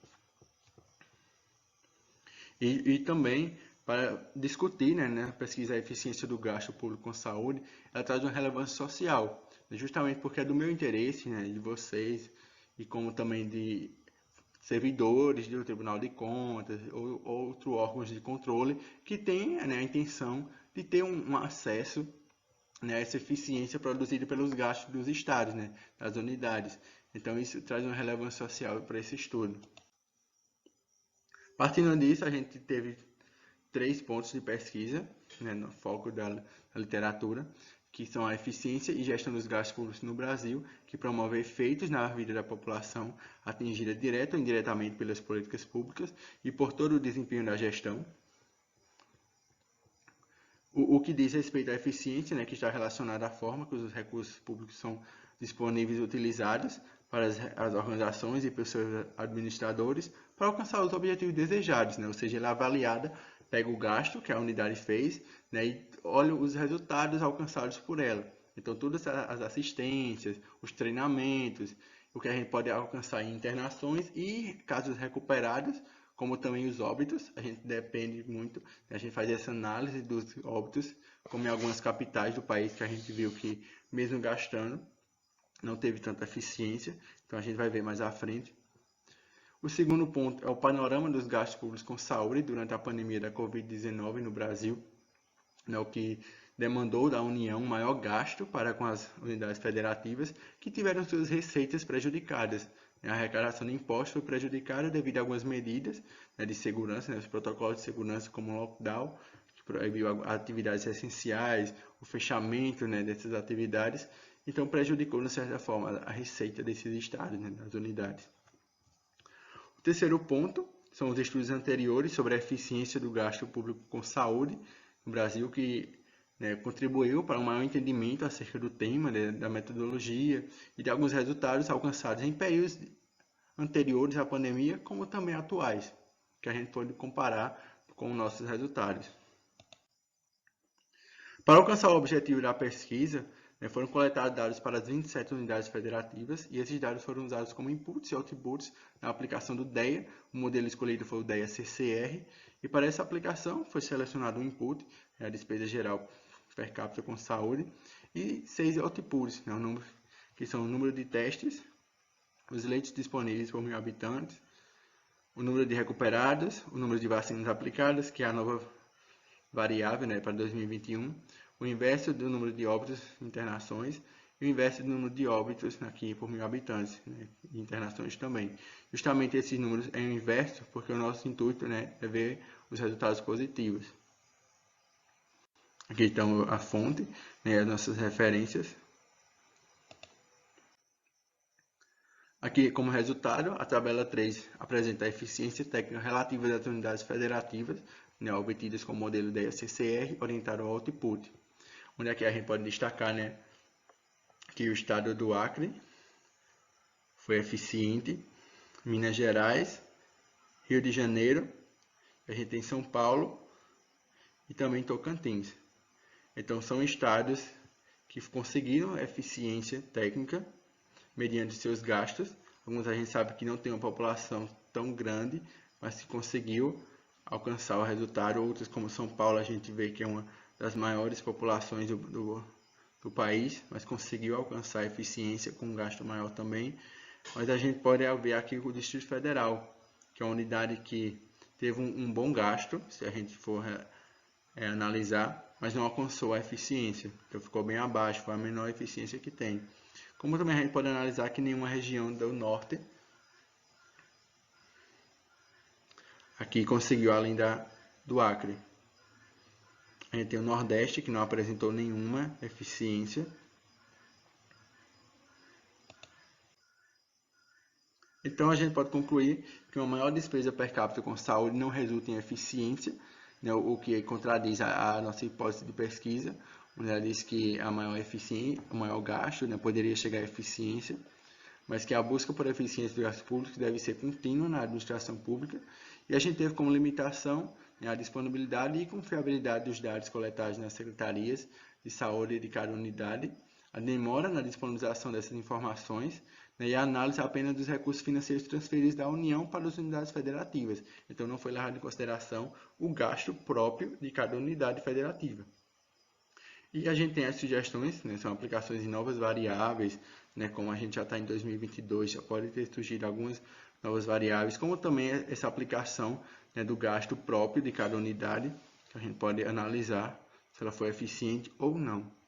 E também para discutir, né, na pesquisa a eficiência do gasto público com saúde, ela traz uma relevância social, justamente porque é do meu interesse, né, de vocês, e como também de servidores do Tribunal de Contas ou outros órgãos de controle que têm, né, a intenção de ter um acesso, né, a essa eficiência produzida pelos gastos dos estados, né, das unidades. Então isso traz uma relevância social para esse estudo. Partindo disso, a gente teve 3 pontos de pesquisa, né, no foco da literatura, que são a eficiência e gestão dos gastos públicos no Brasil, que promove efeitos na vida da população atingida direta ou indiretamente pelas políticas públicas e por todo o desempenho da gestão. O que diz respeito à eficiência, né, que está relacionada à forma que os recursos públicos são disponíveis e utilizados para as organizações e pelos seus administradores para alcançar os objetivos desejados, né, ou seja, ela é avaliada, pega o gasto que a unidade fez, né, e olha os resultados alcançados por ela. Então, todas as assistências, os treinamentos, o que a gente pode alcançar em internações e casos recuperados, como também os óbitos, a gente depende muito, a gente faz essa análise dos óbitos, como em algumas capitais do país que a gente viu que, mesmo gastando, não teve tanta eficiência, então a gente vai ver mais à frente. O segundo ponto é o panorama dos gastos públicos com saúde durante a pandemia da Covid-19 no Brasil, né, o que demandou da União maior gasto para com as unidades federativas que tiveram suas receitas prejudicadas. A arrecadação de impostos foi prejudicada devido a algumas medidas, né, de segurança, né, os protocolos de segurança como o lockdown, que proibiu atividades essenciais, o fechamento, né, dessas atividades, então prejudicou, de certa forma, a receita desses estados, né, das unidades. O terceiro ponto são os estudos anteriores sobre a eficiência do gasto público com saúde no Brasil, que, né, contribuiu para um maior entendimento acerca do tema, né, da metodologia e de alguns resultados alcançados em períodos anteriores à pandemia, como também atuais, que a gente pode comparar com nossos resultados. Para alcançar o objetivo da pesquisa, né, foram coletados dados para as 27 unidades federativas e esses dados foram usados como inputs e outputs na aplicação do DEA. O modelo escolhido foi o DEA CCR e para essa aplicação foi selecionado um input, a despesa geral per capita com saúde, e 6 outputs, né, que são o número de testes, os leitos disponíveis por 1.000 habitantes, o número de recuperados, o número de vacinas aplicadas, que é a nova variável, né, para 2021, o inverso do número de óbitos em internações e o inverso do número de óbitos aqui por 1.000 habitantes, né, e internações também. Justamente esses números é o inverso porque o nosso intuito, né, é ver os resultados positivos. Aqui estão a fonte, né, as nossas referências. Aqui, como resultado, a tabela 3 apresenta a eficiência técnica relativa das unidades federativas, né, obtidas com o modelo DEA CCR orientado ao output. Onde aqui a gente pode destacar, né, que o estado do Acre foi eficiente, Minas Gerais, Rio de Janeiro, a gente tem São Paulo e também Tocantins. Então, são estados que conseguiram eficiência técnica mediante seus gastos. Alguns a gente sabe que não tem uma população tão grande, mas que conseguiu alcançar o resultado. Outros, como São Paulo, a gente vê que é uma das maiores populações do país, mas conseguiu alcançar eficiência com um gasto maior também. Mas a gente pode ver aqui o Distrito Federal, que é uma unidade que teve um bom gasto, se a gente for analisar, mas não alcançou a eficiência, então ficou bem abaixo, foi a menor eficiência que tem. Como também a gente pode analisar que nenhuma região do norte aqui conseguiu, além do Acre. A gente tem o Nordeste, que não apresentou nenhuma eficiência. Então, a gente pode concluir que uma maior despesa per capita com saúde não resulta em eficiência, né, o que contradiz a nossa hipótese de pesquisa, onde ela diz que a maior eficiência, o maior gasto, né, poderia chegar à eficiência, mas que a busca por eficiência dos gastos públicos deve ser contínua na administração pública, e a gente teve como limitação, né, a disponibilidade e confiabilidade dos dados coletados nas secretarias de saúde de cada unidade, a demora na disponibilização dessas informações, né, e a análise apenas dos recursos financeiros transferidos da União para as unidades federativas. Então, não foi levado em consideração o gasto próprio de cada unidade federativa. E a gente tem as sugestões, né, são aplicações de novas variáveis, né, como a gente já está em 2022, já pode ter surgido algumas novas variáveis, como também essa aplicação, né, do gasto próprio de cada unidade, que a gente pode analisar se ela foi eficiente ou não.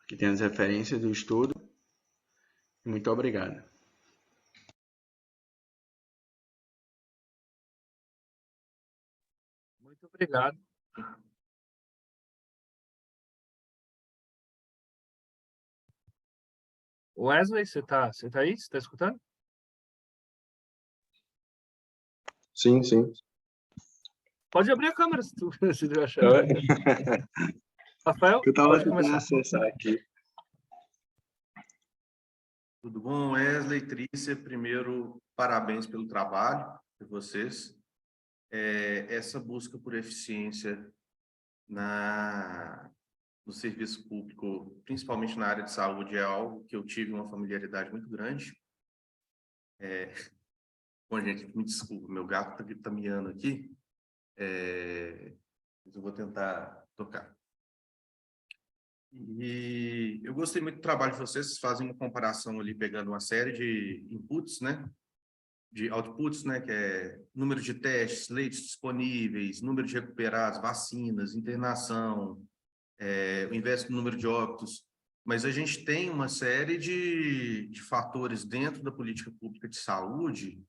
Aqui tem as referências do estudo. Muito obrigado. Muito obrigado. Wesley, você tá aí? Você está escutando? Sim, sim. Pode abrir a câmera se tu achar. Rafael, Eu estava pode tentando começar. acessar aqui. Tudo bom, Wesley, Trícia? Primeiro, parabéns pelo trabalho de vocês. Essa busca por eficiência no serviço público, principalmente na área de saúde, é algo que eu tive uma familiaridade muito grande. Bom, gente, me desculpa, meu gato está miando aqui. Mas eu vou tentar tocar. E eu gostei muito do trabalho de vocês. Vocês fazem uma comparação ali, pegando uma série de inputs, né? De outputs, né? Que é número de testes, leitos disponíveis, número de recuperados, vacinas, internação, o inverso do número de óbitos. Mas a gente tem uma série de fatores dentro da política pública de saúde,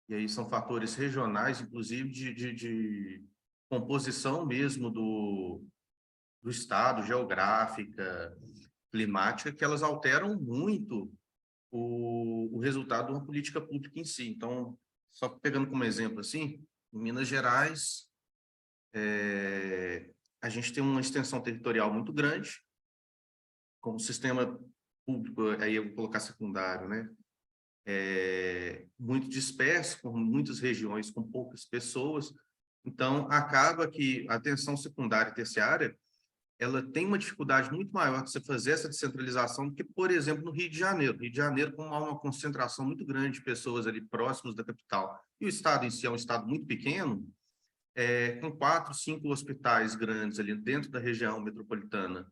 e aí são fatores regionais, inclusive de composição mesmo do estado, geográfica, climática, que elas alteram muito o resultado de uma política pública em si. Então, só pegando como exemplo assim, em Minas Gerais, a gente tem uma extensão territorial muito grande, com um sistema público, aí eu vou colocar secundário, né? Muito disperso, com muitas regiões, com poucas pessoas. Então, acaba que a atenção secundária e terciária, ela tem uma dificuldade muito maior de você fazer essa descentralização do que, por exemplo, no Rio de Janeiro. Rio de Janeiro, como há uma concentração muito grande de pessoas ali próximas da capital, e o estado em si é um estado muito pequeno, com 4, 5 hospitais grandes ali dentro da região metropolitana,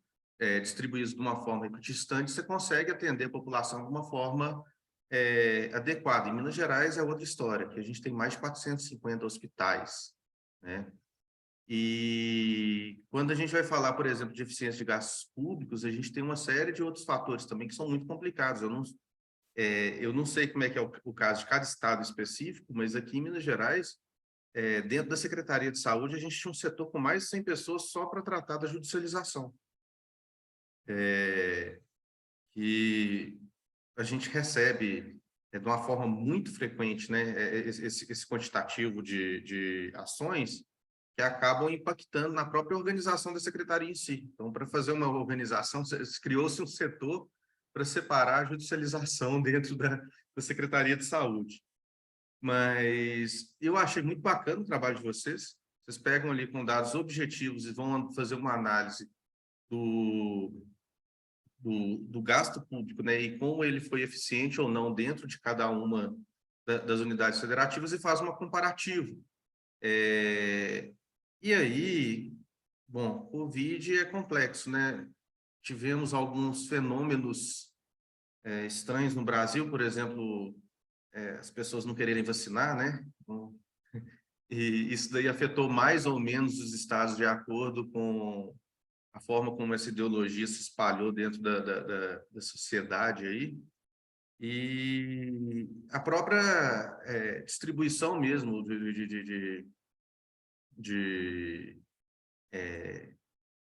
distribuídos de uma forma equidistante, você consegue atender a população de uma forma adequada. Em Minas Gerais é outra história, que a gente tem mais de 450 hospitais, né? E quando a gente vai falar, por exemplo, de eficiência de gastos públicos, a gente tem uma série de outros fatores também que são muito complicados. Eu não sei como é que é o caso de cada estado específico, mas aqui em Minas Gerais, dentro da Secretaria de Saúde, a gente tinha um setor com mais de 100 pessoas só para tratar da judicialização. Que a gente recebe de uma forma muito frequente, né, esse quantitativo de ações que acabam impactando na própria organização da secretaria em si. Então, para fazer uma organização, criou-se um setor para separar a judicialização dentro da Secretaria de Saúde. Mas eu achei muito bacana o trabalho de vocês. vocês pegam ali com dados objetivos e vão fazer uma análise do gasto público, né, e como ele foi eficiente ou não dentro de cada uma das unidades federativas e faz uma comparativa. E aí, bom, Covid é complexo, né? Tivemos alguns fenômenos estranhos no Brasil, por exemplo, as pessoas não quererem vacinar, né? E isso daí afetou mais ou menos os estados de acordo com a forma como essa ideologia se espalhou dentro da sociedade aí. E a própria distribuição mesmo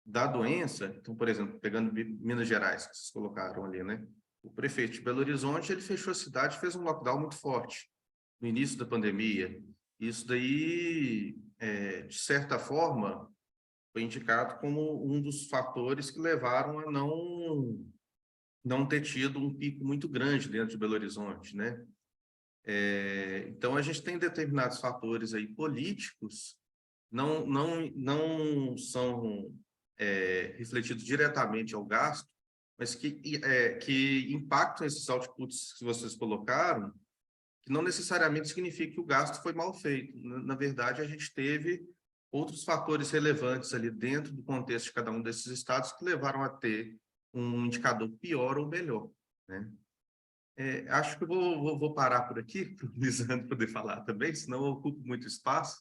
da doença. Então, por exemplo, pegando Minas Gerais, que vocês colocaram ali, né? O prefeito de Belo Horizonte, ele fechou a cidade, fez um lockdown muito forte no início da pandemia. Isso daí, de certa forma, foi indicado como um dos fatores que levaram a não ter tido um pico muito grande dentro de Belo Horizonte, né? Então, a gente tem determinados fatores aí políticos, não são refletidos diretamente ao gasto, mas que impactam esses outputs que vocês colocaram, que não necessariamente significa que o gasto foi mal feito. Na verdade, a gente teve outros fatores relevantes ali dentro do contexto de cada um desses estados que levaram a ter um indicador pior ou melhor, né? Acho que eu vou parar por aqui, para o Lisandro poder falar também, senão eu ocupo muito espaço.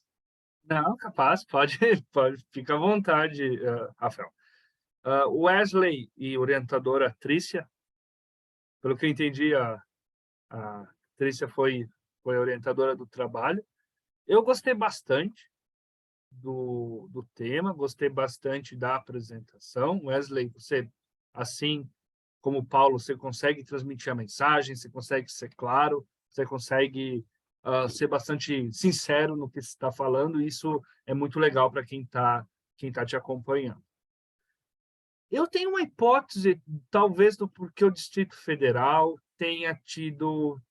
Não, capaz, pode, fica à vontade, Rafael. Wesley e orientadora Trícia, pelo que eu entendi, a Trícia foi orientadora do trabalho. Eu gostei bastante do tema, gostei bastante da apresentação. Wesley, você, assim como o Paulo, você consegue transmitir a mensagem, você consegue ser claro, você consegue ser bastante sincero no que você está falando, e isso é muito legal para quem tá te acompanhando. Eu tenho uma hipótese, talvez, do porquê o Distrito Federal tenha tido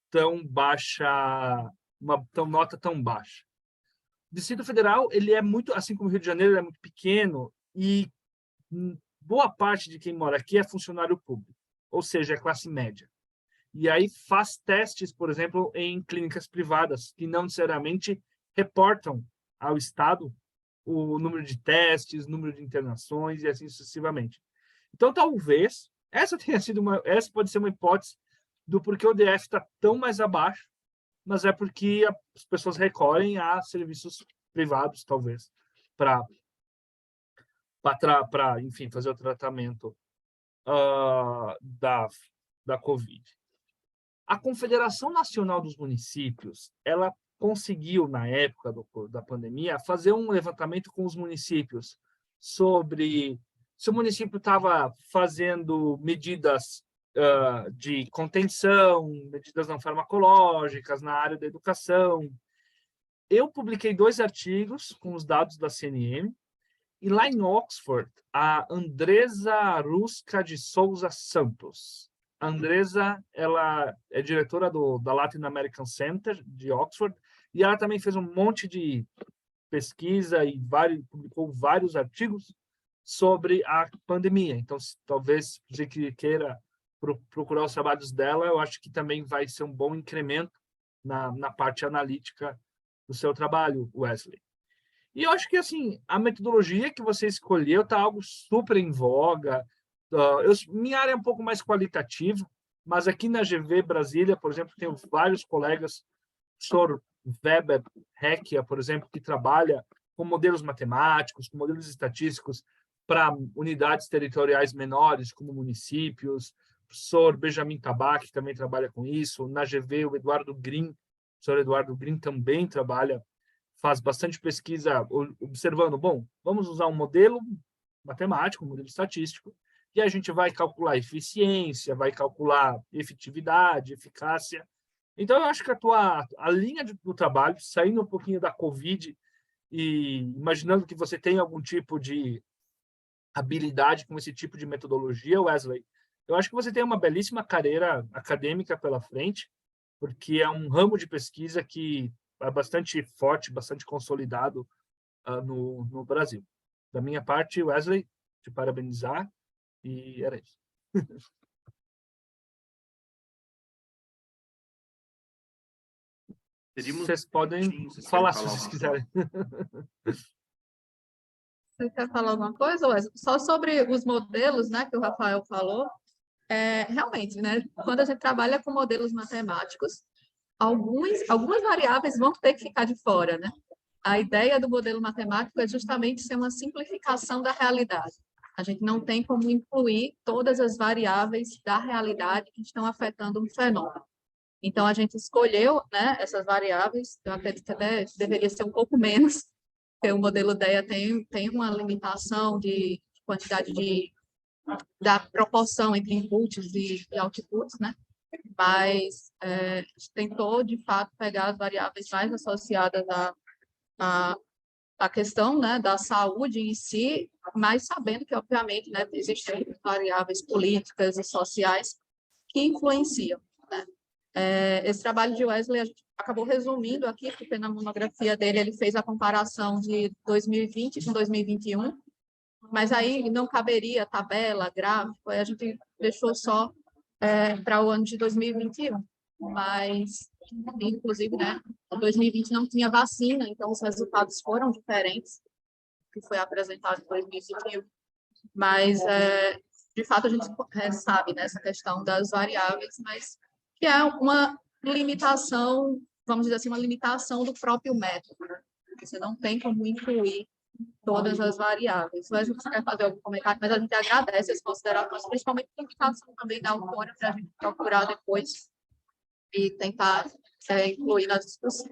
nota tão baixa. O Distrito Federal, ele é muito, assim como o Rio de Janeiro, ele é muito pequeno, e boa parte de quem mora aqui é funcionário público, ou seja, é classe média. E aí faz testes, por exemplo, em clínicas privadas, que não necessariamente reportam ao Estado o número de testes, número de internações e assim sucessivamente. Então, talvez, essa pode ser uma hipótese do porquê o DF está tão mais abaixo, mas é porque as pessoas recorrem a serviços privados, talvez, para enfim, fazer o tratamento da Covid. A Confederação Nacional dos Municípios, ela conseguiu, na época da pandemia, fazer um levantamento com os municípios sobre se o município estava fazendo medidas de contenção, medidas não farmacológicas na área da educação. Eu publiquei 2 artigos com os dados da CNM, e lá em Oxford, a Andresa Rusca de Souza Santos. A Andresa, ela é diretora da Latin American Center de Oxford, e ela também fez um monte de pesquisa e publicou vários artigos sobre a pandemia. Então, talvez você queira procurar os trabalhos dela, eu acho que também vai ser um bom incremento na parte analítica do seu trabalho, Wesley. E eu acho que, assim, a metodologia que você escolheu está algo super em voga. Minha área é um pouco mais qualitativa, mas aqui na GV Brasília, por exemplo, tenho vários colegas, o professor Weber Heckia, por exemplo, que trabalha com modelos matemáticos, com modelos estatísticos para unidades territoriais menores, como municípios. O professor Benjamin Tabak também trabalha com isso. Na GV, o Eduardo Green, o professor Eduardo Green também faz bastante pesquisa observando, bom, vamos usar um modelo matemático, um modelo estatístico, e a gente vai calcular eficiência, vai calcular efetividade, eficácia. Então, eu acho que a linha do trabalho, saindo um pouquinho da Covid e imaginando que você tem algum tipo de habilidade com esse tipo de metodologia, Wesley, eu acho que você tem uma belíssima carreira acadêmica pela frente, porque é um ramo de pesquisa que é bastante forte, bastante consolidado no Brasil. Da minha parte, Wesley, te parabenizar, e era isso. Vocês podem falar se vocês quiserem. Você quer falar alguma coisa, Wesley? Só sobre os modelos, né, que o Rafael falou. Realmente, né, quando a gente trabalha com modelos matemáticos, algumas variáveis vão ter que ficar de fora, né? A ideia do modelo matemático é justamente ser uma simplificação da realidade. A gente não tem como incluir todas as variáveis da realidade que estão afetando um fenômeno. Então, a gente escolheu, né, essas variáveis, eu acredito que até deveria ser um pouco menos, porque o modelo DEA tem uma limitação de quantidade da proporção entre inputs e outputs, né? Mas a gente tentou, de fato, pegar as variáveis mais associadas à questão, né, da saúde em si, mas sabendo que, obviamente, né, existem variáveis políticas e sociais que influenciam, né? Esse trabalho de Wesley a gente acabou resumindo aqui, porque na monografia dele ele fez a comparação de 2020 com 2021, mas aí não caberia tabela, gráfico, aí a gente deixou só para o ano de 2021. Mas, inclusive, né, em 2020 não tinha vacina, então os resultados foram diferentes, que foi apresentado em 2021. Mas, de fato, a gente sabe nessa questão das variáveis, mas que é uma limitação, vamos dizer assim, uma limitação do próprio método, né? Você não tem como incluir todas as variáveis. Mas a gente quer fazer algum comentário, mas a gente agradece as considerações, principalmente a indicação também da autora, para a gente procurar depois e tentar incluir na discussão.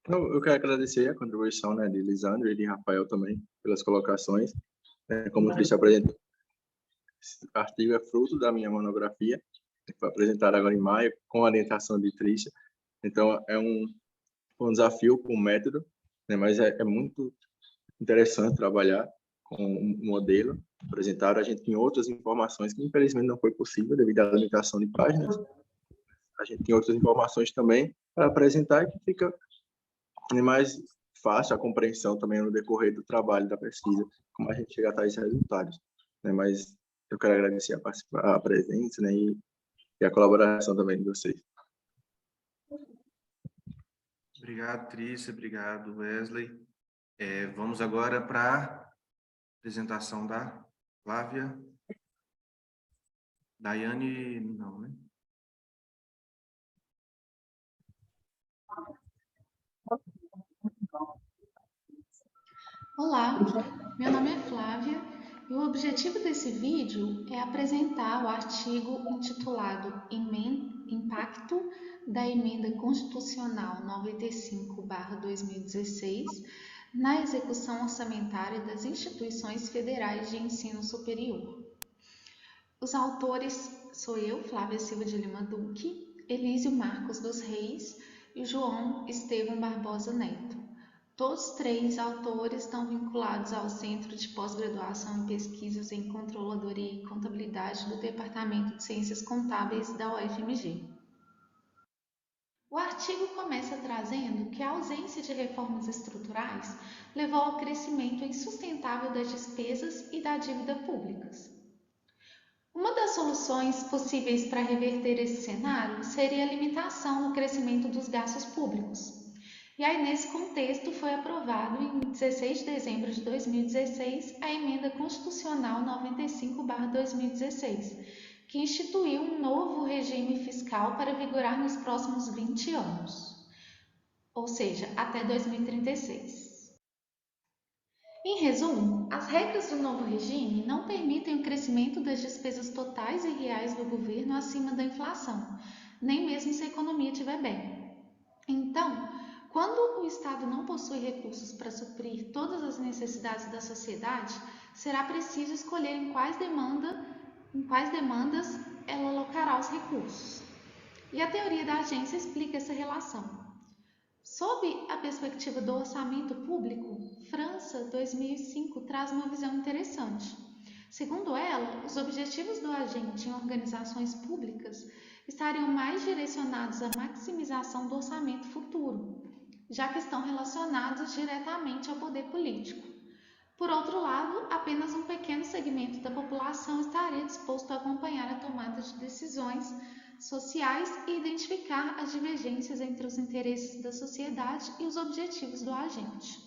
Eu quero agradecer a contribuição, né, de Lisandro e de Rafael também, pelas colocações. Como o Trícia apresentou, esse artigo é fruto da minha monografia, que foi apresentada agora em maio, com a orientação de Trícia. Então, é um desafio com o método, né, mas é muito interessante trabalhar com um modelo apresentado. A gente tem outras informações que, infelizmente, não foi possível devido à limitação de páginas. A gente tem outras informações também para apresentar e que fica mais fácil a compreensão também no decorrer do trabalho da pesquisa, como a gente chega a tais resultados, né? Mas eu quero agradecer a presença, né, e a colaboração também de vocês. Obrigado, Trícia. Obrigado, Wesley. Vamos agora para a apresentação da Flávia. Daiane, não, né? Olá, meu nome é Flávia e o objetivo desse vídeo é apresentar o artigo intitulado Impacto da Emenda Constitucional 95/2016 na execução orçamentária das instituições federais de ensino superior. Os autores sou eu, Flávia Silva de Lima Duque, Elísio Marcos dos Reis e João Estevão Barbosa Neto. Todos três autores estão vinculados ao Centro de Pós-Graduação em Pesquisas em Controladoria e Contabilidade do Departamento de Ciências Contábeis da UFMG. O artigo começa trazendo que a ausência de reformas estruturais levou ao crescimento insustentável das despesas e da dívida públicas. Uma das soluções possíveis para reverter esse cenário seria a limitação no crescimento dos gastos públicos. E aí, nesse contexto, foi aprovado em 16 de dezembro de 2016 a Emenda Constitucional 95/2016, que instituiu um novo regime fiscal para vigorar nos próximos 20 anos, ou seja, até 2036. Em resumo, as regras do novo regime não permitem o crescimento das despesas totais e reais do governo acima da inflação, nem mesmo se a economia estiver bem. Então, quando o Estado não possui recursos para suprir todas as necessidades da sociedade, será preciso escolher em quais demandas ela alocará os recursos. E a teoria da agência explica essa relação. Sob a perspectiva do orçamento público, França 2005 traz uma visão interessante. Segundo ela, os objetivos do agente em organizações públicas estariam mais direcionados à maximização do orçamento futuro, já que estão relacionados diretamente ao poder político. Por outro lado, apenas um pequeno segmento da população estaria disposto a acompanhar a tomada de decisões sociais e identificar as divergências entre os interesses da sociedade e os objetivos do agente.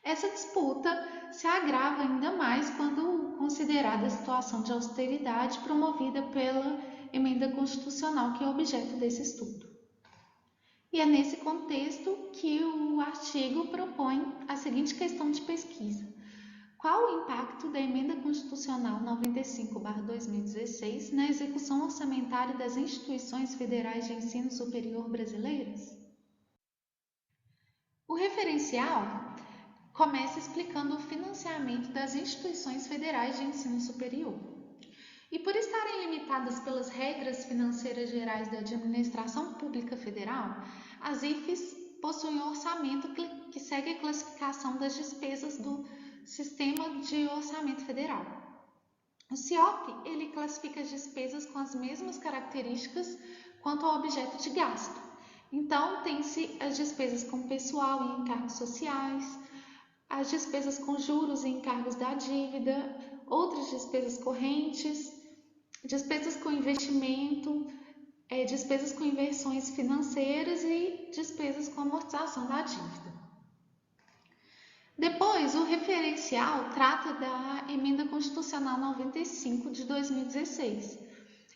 Essa disputa se agrava ainda mais quando considerada a situação de austeridade promovida pela emenda constitucional que é objeto desse estudo. E é nesse contexto que o artigo propõe a seguinte questão de pesquisa: qual o impacto da Emenda Constitucional 95/2016 na execução orçamentária das instituições federais de ensino superior brasileiras? O referencial começa explicando o financiamento das instituições federais de ensino superior. E por estarem limitadas pelas regras financeiras gerais da Administração Pública Federal, as IFES possuem um orçamento que segue a classificação das despesas do Sistema de Orçamento Federal. O CIOP, ele classifica as despesas com as mesmas características quanto ao objeto de gasto. Então, tem-se as despesas com pessoal e encargos sociais, as despesas com juros e encargos da dívida, outras despesas correntes, despesas com investimento, despesas com inversões financeiras e despesas com amortização da dívida. Depois, o referencial trata da Emenda Constitucional 95 de 2016.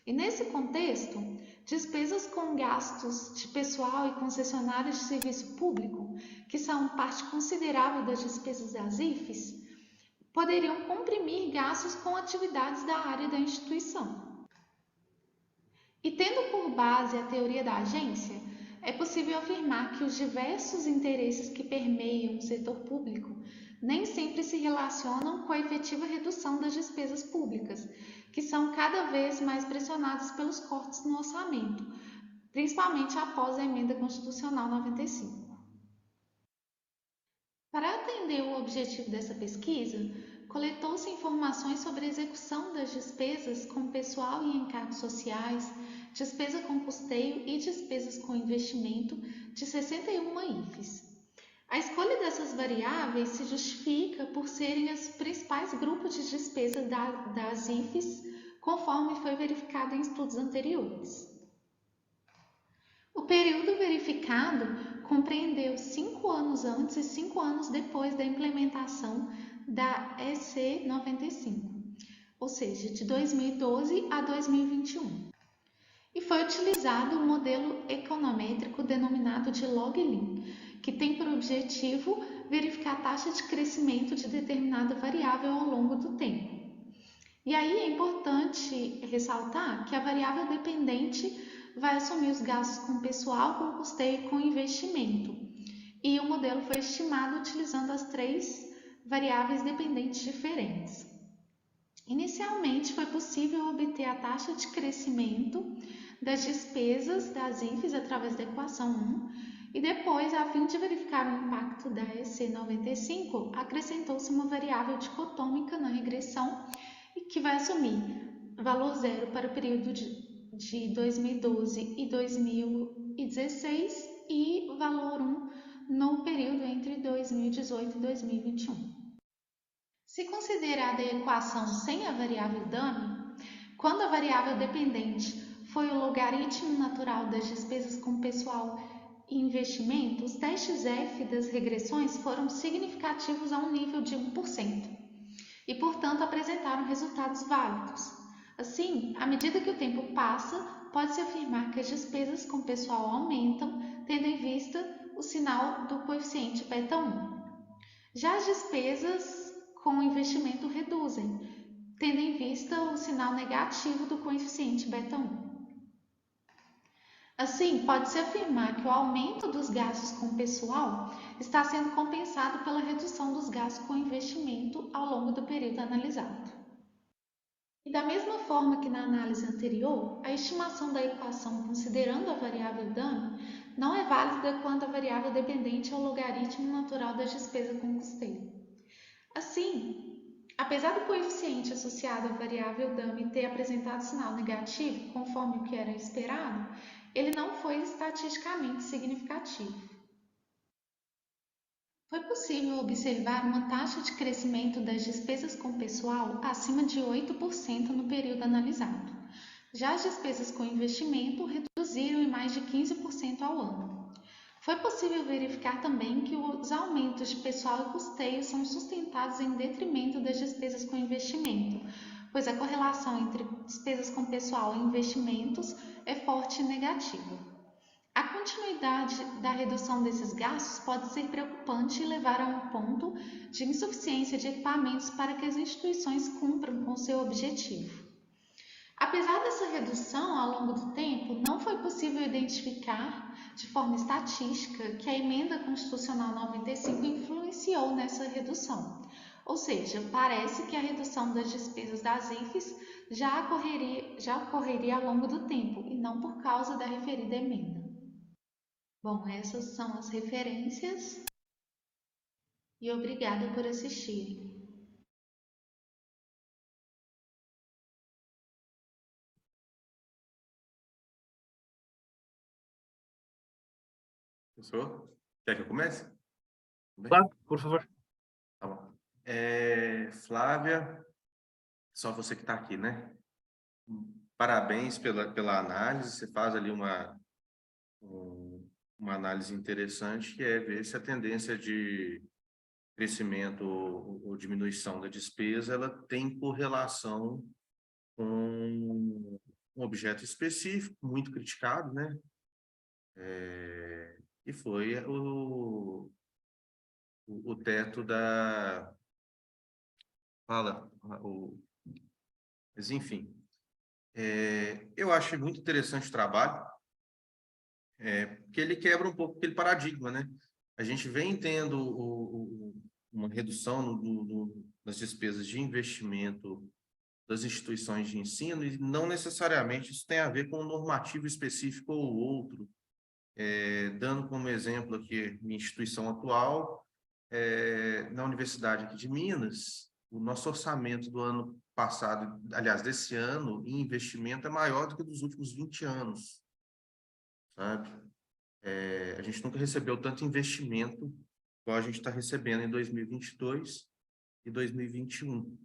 E nesse contexto, despesas com gastos de pessoal e concessionárias de serviço público, que são parte considerável das despesas das IFES, poderiam comprimir gastos com atividades da área da instituição. E tendo por base a teoria da agência, é possível afirmar que os diversos interesses que permeiam o setor público nem sempre se relacionam com a efetiva redução das despesas públicas, que são cada vez mais pressionadas pelos cortes no orçamento, principalmente após a Emenda Constitucional 95. Para atender o objetivo dessa pesquisa, coletou-se informações sobre a execução das despesas com pessoal e encargos sociais, despesa com custeio e despesas com investimento de 61 IFES. A escolha dessas variáveis se justifica por serem os principais grupos de despesa das IFES, conforme foi verificado em estudos anteriores. O período verificado compreendeu 5 anos antes e 5 anos depois da implementação da EC 95, ou seja, de 2012 a 2021. E foi utilizado um modelo econométrico denominado de log-lin, que tem por objetivo verificar a taxa de crescimento de determinada variável ao longo do tempo. E aí é importante ressaltar que a variável dependente vai assumir os gastos com pessoal, com custeio e com investimento. E o modelo foi estimado utilizando as 3 variáveis dependentes diferentes. Inicialmente, foi possível obter a taxa de crescimento das despesas das IFES através da equação 1 e depois, a fim de verificar o impacto da EC 95, acrescentou-se uma variável dicotômica na regressão que vai assumir valor 0 para o período de 2012 e 2016 e valor 1 no período entre 2018 e 2021. Se considerada a equação sem a variável dummy, quando a variável dependente foi o logaritmo natural das despesas com pessoal e investimento, os testes F das regressões foram significativos a um nível de 1% e, portanto, apresentaram resultados válidos. Assim, à medida que o tempo passa, pode-se afirmar que as despesas com pessoal aumentam, tendo em vista o sinal do coeficiente beta 1. Já as despesas com investimento reduzem, tendo em vista o sinal negativo do coeficiente beta 1. Assim, pode-se afirmar que o aumento dos gastos com pessoal está sendo compensado pela redução dos gastos com investimento ao longo do período analisado. E da mesma forma que na análise anterior, a estimação da equação considerando a variável dummy não é válida quando a variável dependente é o logaritmo natural da despesa com custeio. Assim, Apesar do coeficiente associado à variável dummy ter apresentado sinal negativo, conforme o que era esperado, ele não foi estatisticamente significativo. Foi possível observar uma taxa de crescimento das despesas com pessoal acima de 8% no período analisado. Já as despesas com investimento reduziram em mais de 15% ao ano. Foi possível verificar também que os aumentos de pessoal e custeio são sustentados em detrimento das despesas com investimento, pois a correlação entre despesas com pessoal e investimentos é forte e negativa. A continuidade da redução desses gastos pode ser preocupante e levar a um ponto de insuficiência de equipamentos para que as instituições cumpram com seu objetivo. Apesar dessa redução ao longo do tempo, não foi possível identificar de forma estatística que a Emenda Constitucional 95 influenciou nessa redução. Ou seja, parece que a redução das despesas das IFES já ocorreria ao longo do tempo e não por causa da referida emenda. Bom, essas são as referências e obrigada por assistirem. Professor, quer que eu comece? Claro, por favor. Tá bom. Flávia, só você que está aqui, né? Parabéns pela análise. Você faz ali uma análise interessante, que é ver se a tendência de crescimento ou diminuição da despesa ela tem correlação com um objeto específico, muito criticado, né? E foi o teto da... Mas, enfim, eu acho muito interessante o trabalho, porque ele quebra um pouco aquele paradigma, né? A gente vem tendo uma redução nas despesas de investimento das instituições de ensino, e não necessariamente isso tem a ver com um normativo específico ou outro. Dando como exemplo aqui minha instituição atual, na Universidade aqui de Minas, o nosso orçamento do ano passado, aliás, desse ano, em investimento é maior do que dos últimos 20 anos, sabe? A gente nunca recebeu tanto investimento igual a gente está recebendo em 2022 e 2021.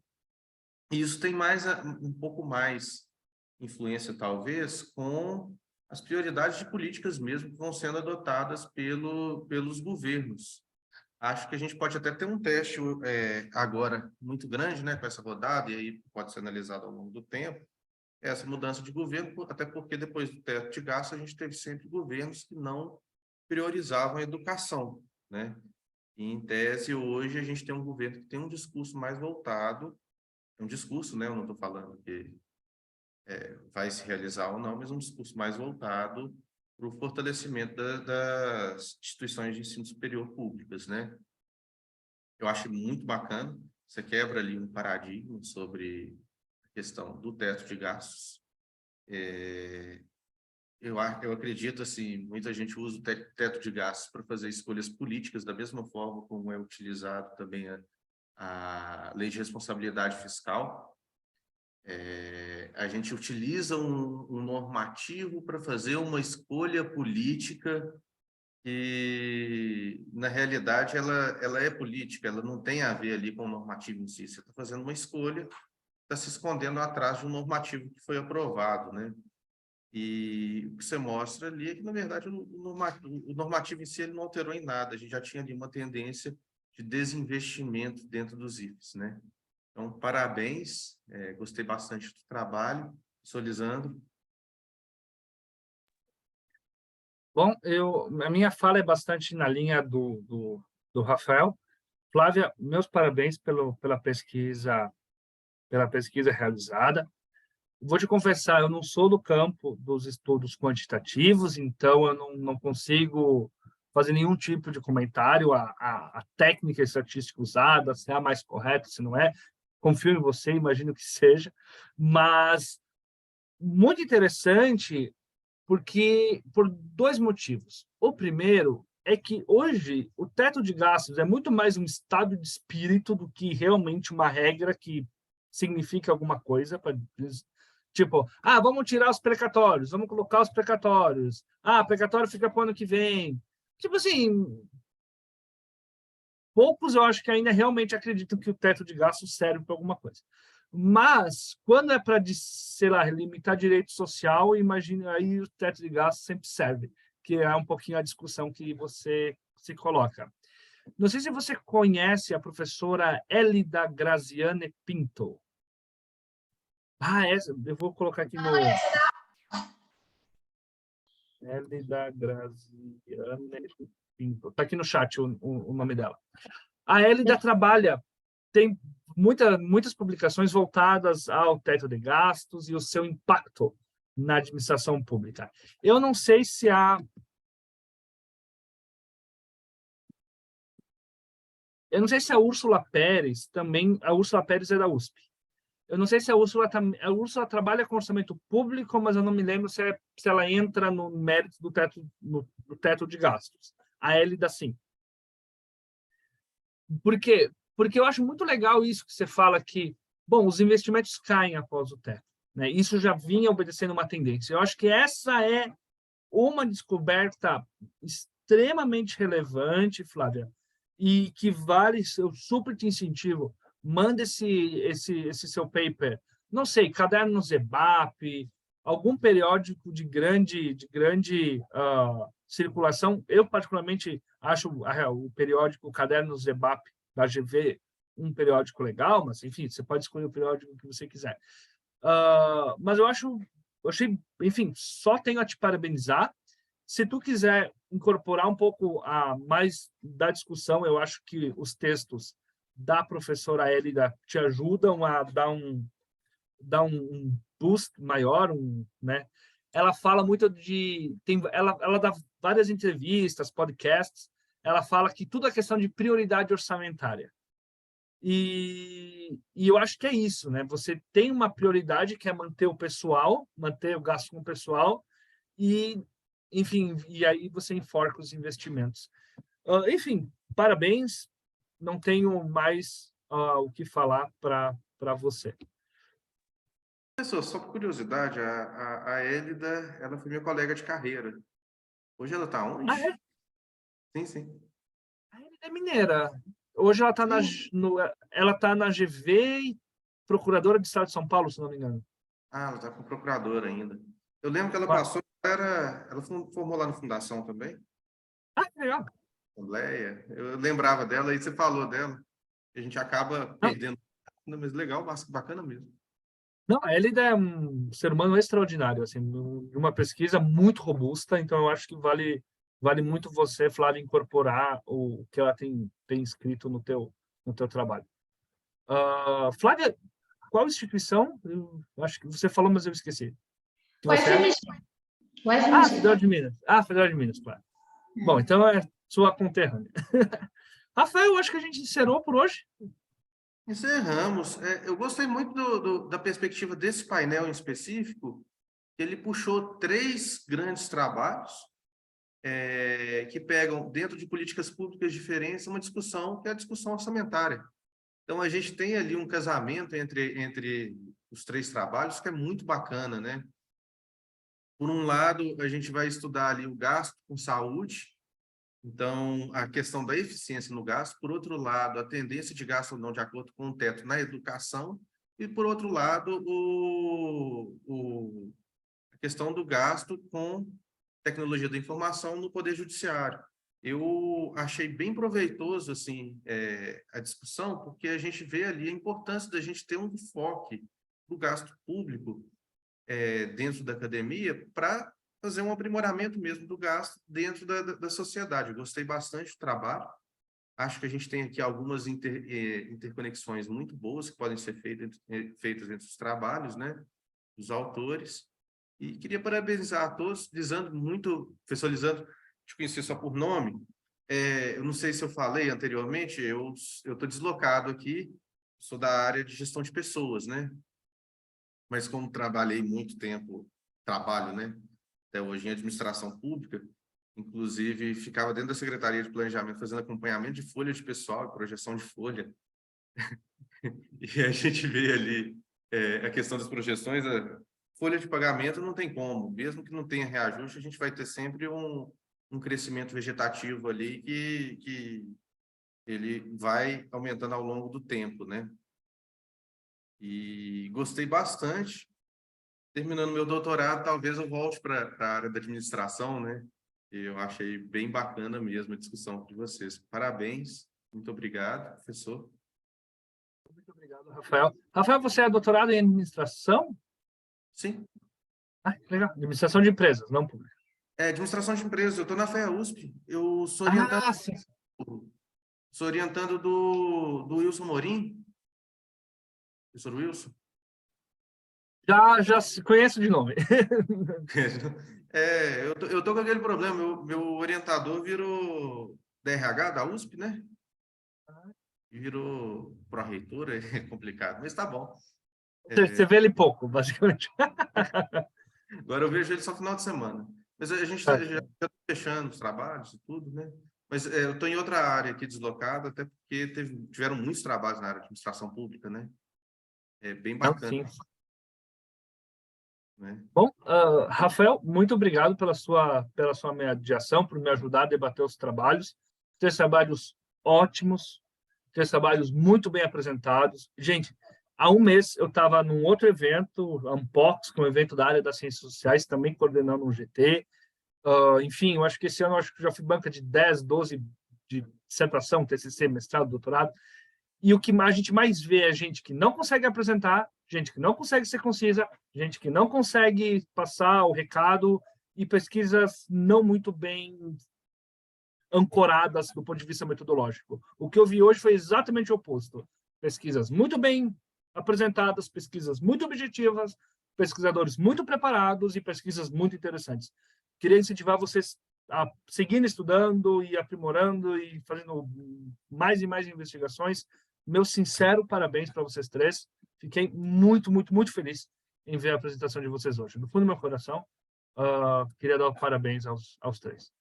E isso tem um pouco mais influência, talvez, com as prioridades de políticas mesmo que vão sendo adotadas pelos governos. Acho que a gente pode até ter um teste agora muito grande, né, com essa rodada, e aí pode ser analisado ao longo do tempo, essa mudança de governo, até porque depois do teto de gasto a gente teve sempre governos que não priorizavam a educação, né? E, em tese, hoje a gente tem um governo que tem um discurso mais voltado, um discurso, né, eu não estou falando que vai se realizar ou não, mas um discurso mais voltado para o fortalecimento das instituições de ensino superior públicas, né? Eu acho muito bacana, você quebra ali um paradigma sobre a questão do teto de gastos. Eu acredito, assim, muita gente usa o teto de gastos para fazer escolhas políticas, da mesma forma como é utilizado também a lei de responsabilidade fiscal. A gente utiliza um normativo para fazer uma escolha política que, na realidade, ela é política, ela não tem a ver ali com o normativo em si. Você está fazendo uma escolha, está se escondendo atrás de um normativo que foi aprovado, né? E o que você mostra ali é que, na verdade, o normativo em si ele não alterou em nada. A gente já tinha ali uma tendência de desinvestimento dentro dos IFES, né? Então, parabéns, gostei bastante do trabalho. Sou Lisandro. Bom, a minha fala é bastante na linha do Rafael. Flávia, meus parabéns pela pesquisa realizada. Vou te confessar, eu não sou do campo dos estudos quantitativos, então eu não consigo fazer nenhum tipo de comentário. A técnica estatística usada, se é a mais correta, se não é. Confio em você, imagino que seja. Mas muito interessante, porque por dois motivos. O primeiro é que hoje o teto de gastos é muito mais um estado de espírito do que realmente uma regra que significa alguma coisa. Tipo, vamos tirar os precatórios, vamos colocar os precatórios. Precatório fica para o ano que vem. Tipo assim, poucos eu acho que ainda realmente acreditam que o teto de gastos serve para alguma coisa. Mas, quando é para, sei lá, limitar direito social, imagina, aí o teto de gastos sempre serve, que é um pouquinho a discussão que você se coloca. Não sei se você conhece a professora Elida Graziane Pinto. Eu vou colocar aqui no... Elida Graziane Pinto. Está aqui no chat o nome dela. A Elida trabalha, tem muitas publicações voltadas ao teto de gastos e o seu impacto na administração pública. Eu não sei se a Úrsula Pérez também... A Úrsula Pérez é da USP. Eu não sei se a Úrsula trabalha com orçamento público, mas eu não me lembro se ela entra no mérito do teto de gastos. A Elida, sim. Por quê? Porque eu acho muito legal isso que você fala que, bom, os investimentos caem após o teto, né? Isso já vinha obedecendo uma tendência. Eu acho que essa é uma descoberta extremamente relevante, Flávia, e que vale, eu super te incentivo, manda esse seu paper, não sei, Caderno Zebap, algum periódico de grande circulação. Eu, particularmente, acho o periódico Caderno Zebap da GV um periódico legal, mas, enfim, você pode escolher o periódico que você quiser. Mas eu achei, enfim, só tenho a te parabenizar. Se tu quiser incorporar um pouco mais da discussão, eu acho que os textos da professora Elida te ajudam a dar um boost maior, né? Ela fala muito ela dá várias entrevistas, podcasts, ela fala que tudo é questão de prioridade orçamentária. E eu acho que é isso, né? Você tem uma prioridade que é manter o pessoal, manter o gasto com o pessoal, e, enfim, e aí você enforca os investimentos. Enfim, parabéns. Não tenho mais o que falar para você. Professor, só por curiosidade, a Elida, ela foi minha colega de carreira. Hoje ela está onde? É? Sim, sim. A Elida é mineira. Hoje ela está na GV e procuradora de Estado de São Paulo, se não me engano. Ela está com procuradora ainda. Eu lembro que ela passou, ela formou lá no Fundação também. Legal. Assembleia. Eu lembrava dela, aí você falou dela. A gente acaba perdendo. Mas legal, bacana mesmo. Não, a Elida é um ser humano extraordinário, assim, uma pesquisa muito robusta, então eu acho que vale muito você, Flávio, incorporar o que ela tem escrito no teu trabalho. Flávia, qual instituição? Eu acho que você falou, mas eu esqueci. Federal de Minas. Federal de Minas, claro. Bom, então é sua conterrânea. Rafael, acho que a gente encerrou por hoje. Encerramos. Eu gostei muito da perspectiva desse painel em específico. Ele puxou 3 grandes trabalhos que pegam, dentro de políticas públicas diferentes, uma discussão que é a discussão orçamentária. Então, a gente tem ali um casamento entre os 3 trabalhos que é muito bacana, né? Por um lado, a gente vai estudar ali o gasto com saúde, então, a questão da eficiência no gasto. Por outro lado, a tendência de gasto ou não de acordo com o teto na educação. E, por outro lado, a questão do gasto com tecnologia da informação no Poder Judiciário. Eu achei bem proveitoso assim, a discussão, porque a gente vê ali a importância da gente ter um enfoque do gasto público dentro da academia para fazer um aprimoramento mesmo do gasto dentro da sociedade. Eu gostei bastante do trabalho. Acho que a gente tem aqui algumas interconexões muito boas que podem ser feitas entre os trabalhos, né, dos autores. E queria parabenizar a todos, professor Lisandro, te conheci só por nome. Eu não sei se eu falei anteriormente, eu estou deslocado aqui, sou da área de gestão de pessoas, né? Mas como trabalhei muito tempo, trabalho, né, até hoje em administração pública, Inclusive, ficava dentro da Secretaria de Planejamento fazendo acompanhamento de folha de pessoal, projeção de folha. E a gente vê ali a questão das projeções, a folha de pagamento não tem como, mesmo que não tenha reajuste, a gente vai ter sempre um crescimento vegetativo ali que ele vai aumentando ao longo do tempo, né? E gostei bastante. Terminando meu doutorado, talvez eu volte para a área da administração, né? Eu achei bem bacana mesmo a discussão de vocês. Parabéns, muito obrigado, professor. Muito obrigado, Rafael. Rafael, você é doutorado em administração? Sim. Ah, que legal. Administração de empresas, não pública. Administração de empresas. Eu estou na FEA-USP. Eu sou Sim. Sou orientando do Wilson Morim. Professor Wilson. Já se conheço de nome. Eu tô com aquele problema. Meu orientador virou da RH da USP, né? Virou pró-reitor, é complicado, mas tá bom. Você vê ele pouco, basicamente. Agora eu vejo ele só no final de semana. Mas a gente já está fechando os trabalhos e tudo, né? Mas eu estou em outra área aqui deslocada, até porque tiveram muitos trabalhos na área de administração pública, né? É bem bacana. Sim. Né? Bom, Rafael, muito obrigado pela sua mediação, por me ajudar a debater os trabalhos. 3 trabalhos ótimos, 3 trabalhos muito bem apresentados. Gente, há um mês eu estava num outro evento, Unbox, que é um evento da área das ciências sociais, também coordenando um GT. Enfim, eu acho que esse ano eu já fui banca de 10, 12 de dissertação, TCC, mestrado, doutorado. E o que a gente mais vê é gente que não consegue apresentar, gente que não consegue ser concisa, gente que não consegue passar o recado e pesquisas não muito bem ancoradas do ponto de vista metodológico. O que eu vi hoje foi exatamente o oposto. Pesquisas muito bem apresentadas, pesquisas muito objetivas, pesquisadores muito preparados e pesquisas muito interessantes. Queria incentivar vocês a seguir estudando e aprimorando e fazendo mais e mais investigações. Meu sincero parabéns para vocês 3. Fiquei muito, muito, muito feliz em ver a apresentação de vocês hoje. Do fundo do meu coração, queria dar parabéns aos 3.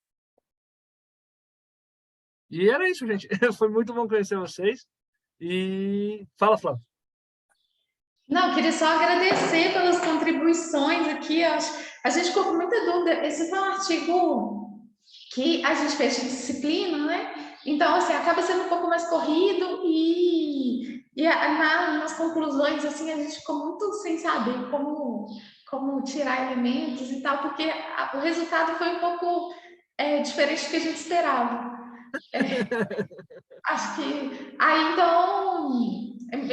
E era isso, gente. Foi muito bom conhecer vocês. E fala, Flávio. Não, queria só agradecer pelas contribuições aqui. A gente ficou com muita dúvida. Esse foi um artigo que a gente fez de disciplina, né? Então, assim, acaba sendo um pouco mais corrido nas conclusões, assim, a gente ficou muito sem saber como tirar elementos e tal, porque o resultado foi um pouco diferente do que a gente esperava. Acho que...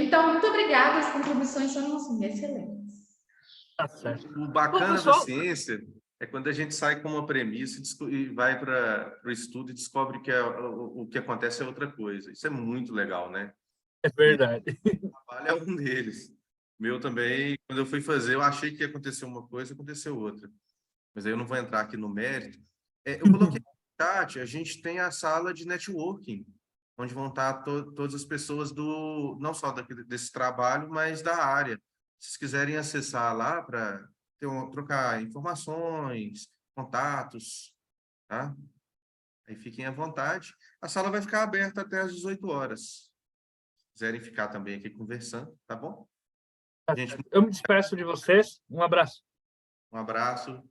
Então, muito obrigada, as contribuições foram assim, excelentes. Tá certo. O bacana pessoal, da ciência é quando a gente sai com uma premissa e vai para o estudo e descobre que o que acontece é outra coisa. Isso é muito legal, né? É verdade. O trabalho é um deles. Meu também, quando eu fui fazer, eu achei que ia acontecer uma coisa, aconteceu outra. Mas aí eu não vou entrar aqui no mérito. Eu coloquei no chat, a gente tem a sala de networking, onde vão estar todas as pessoas não só desse trabalho, mas da área. Se vocês quiserem acessar lá para trocar informações, contatos, tá? Aí fiquem à vontade. A sala vai ficar aberta até às 18 horas. Se quiserem ficar também aqui conversando, tá bom? Eu me despeço de vocês. Um abraço. Um abraço.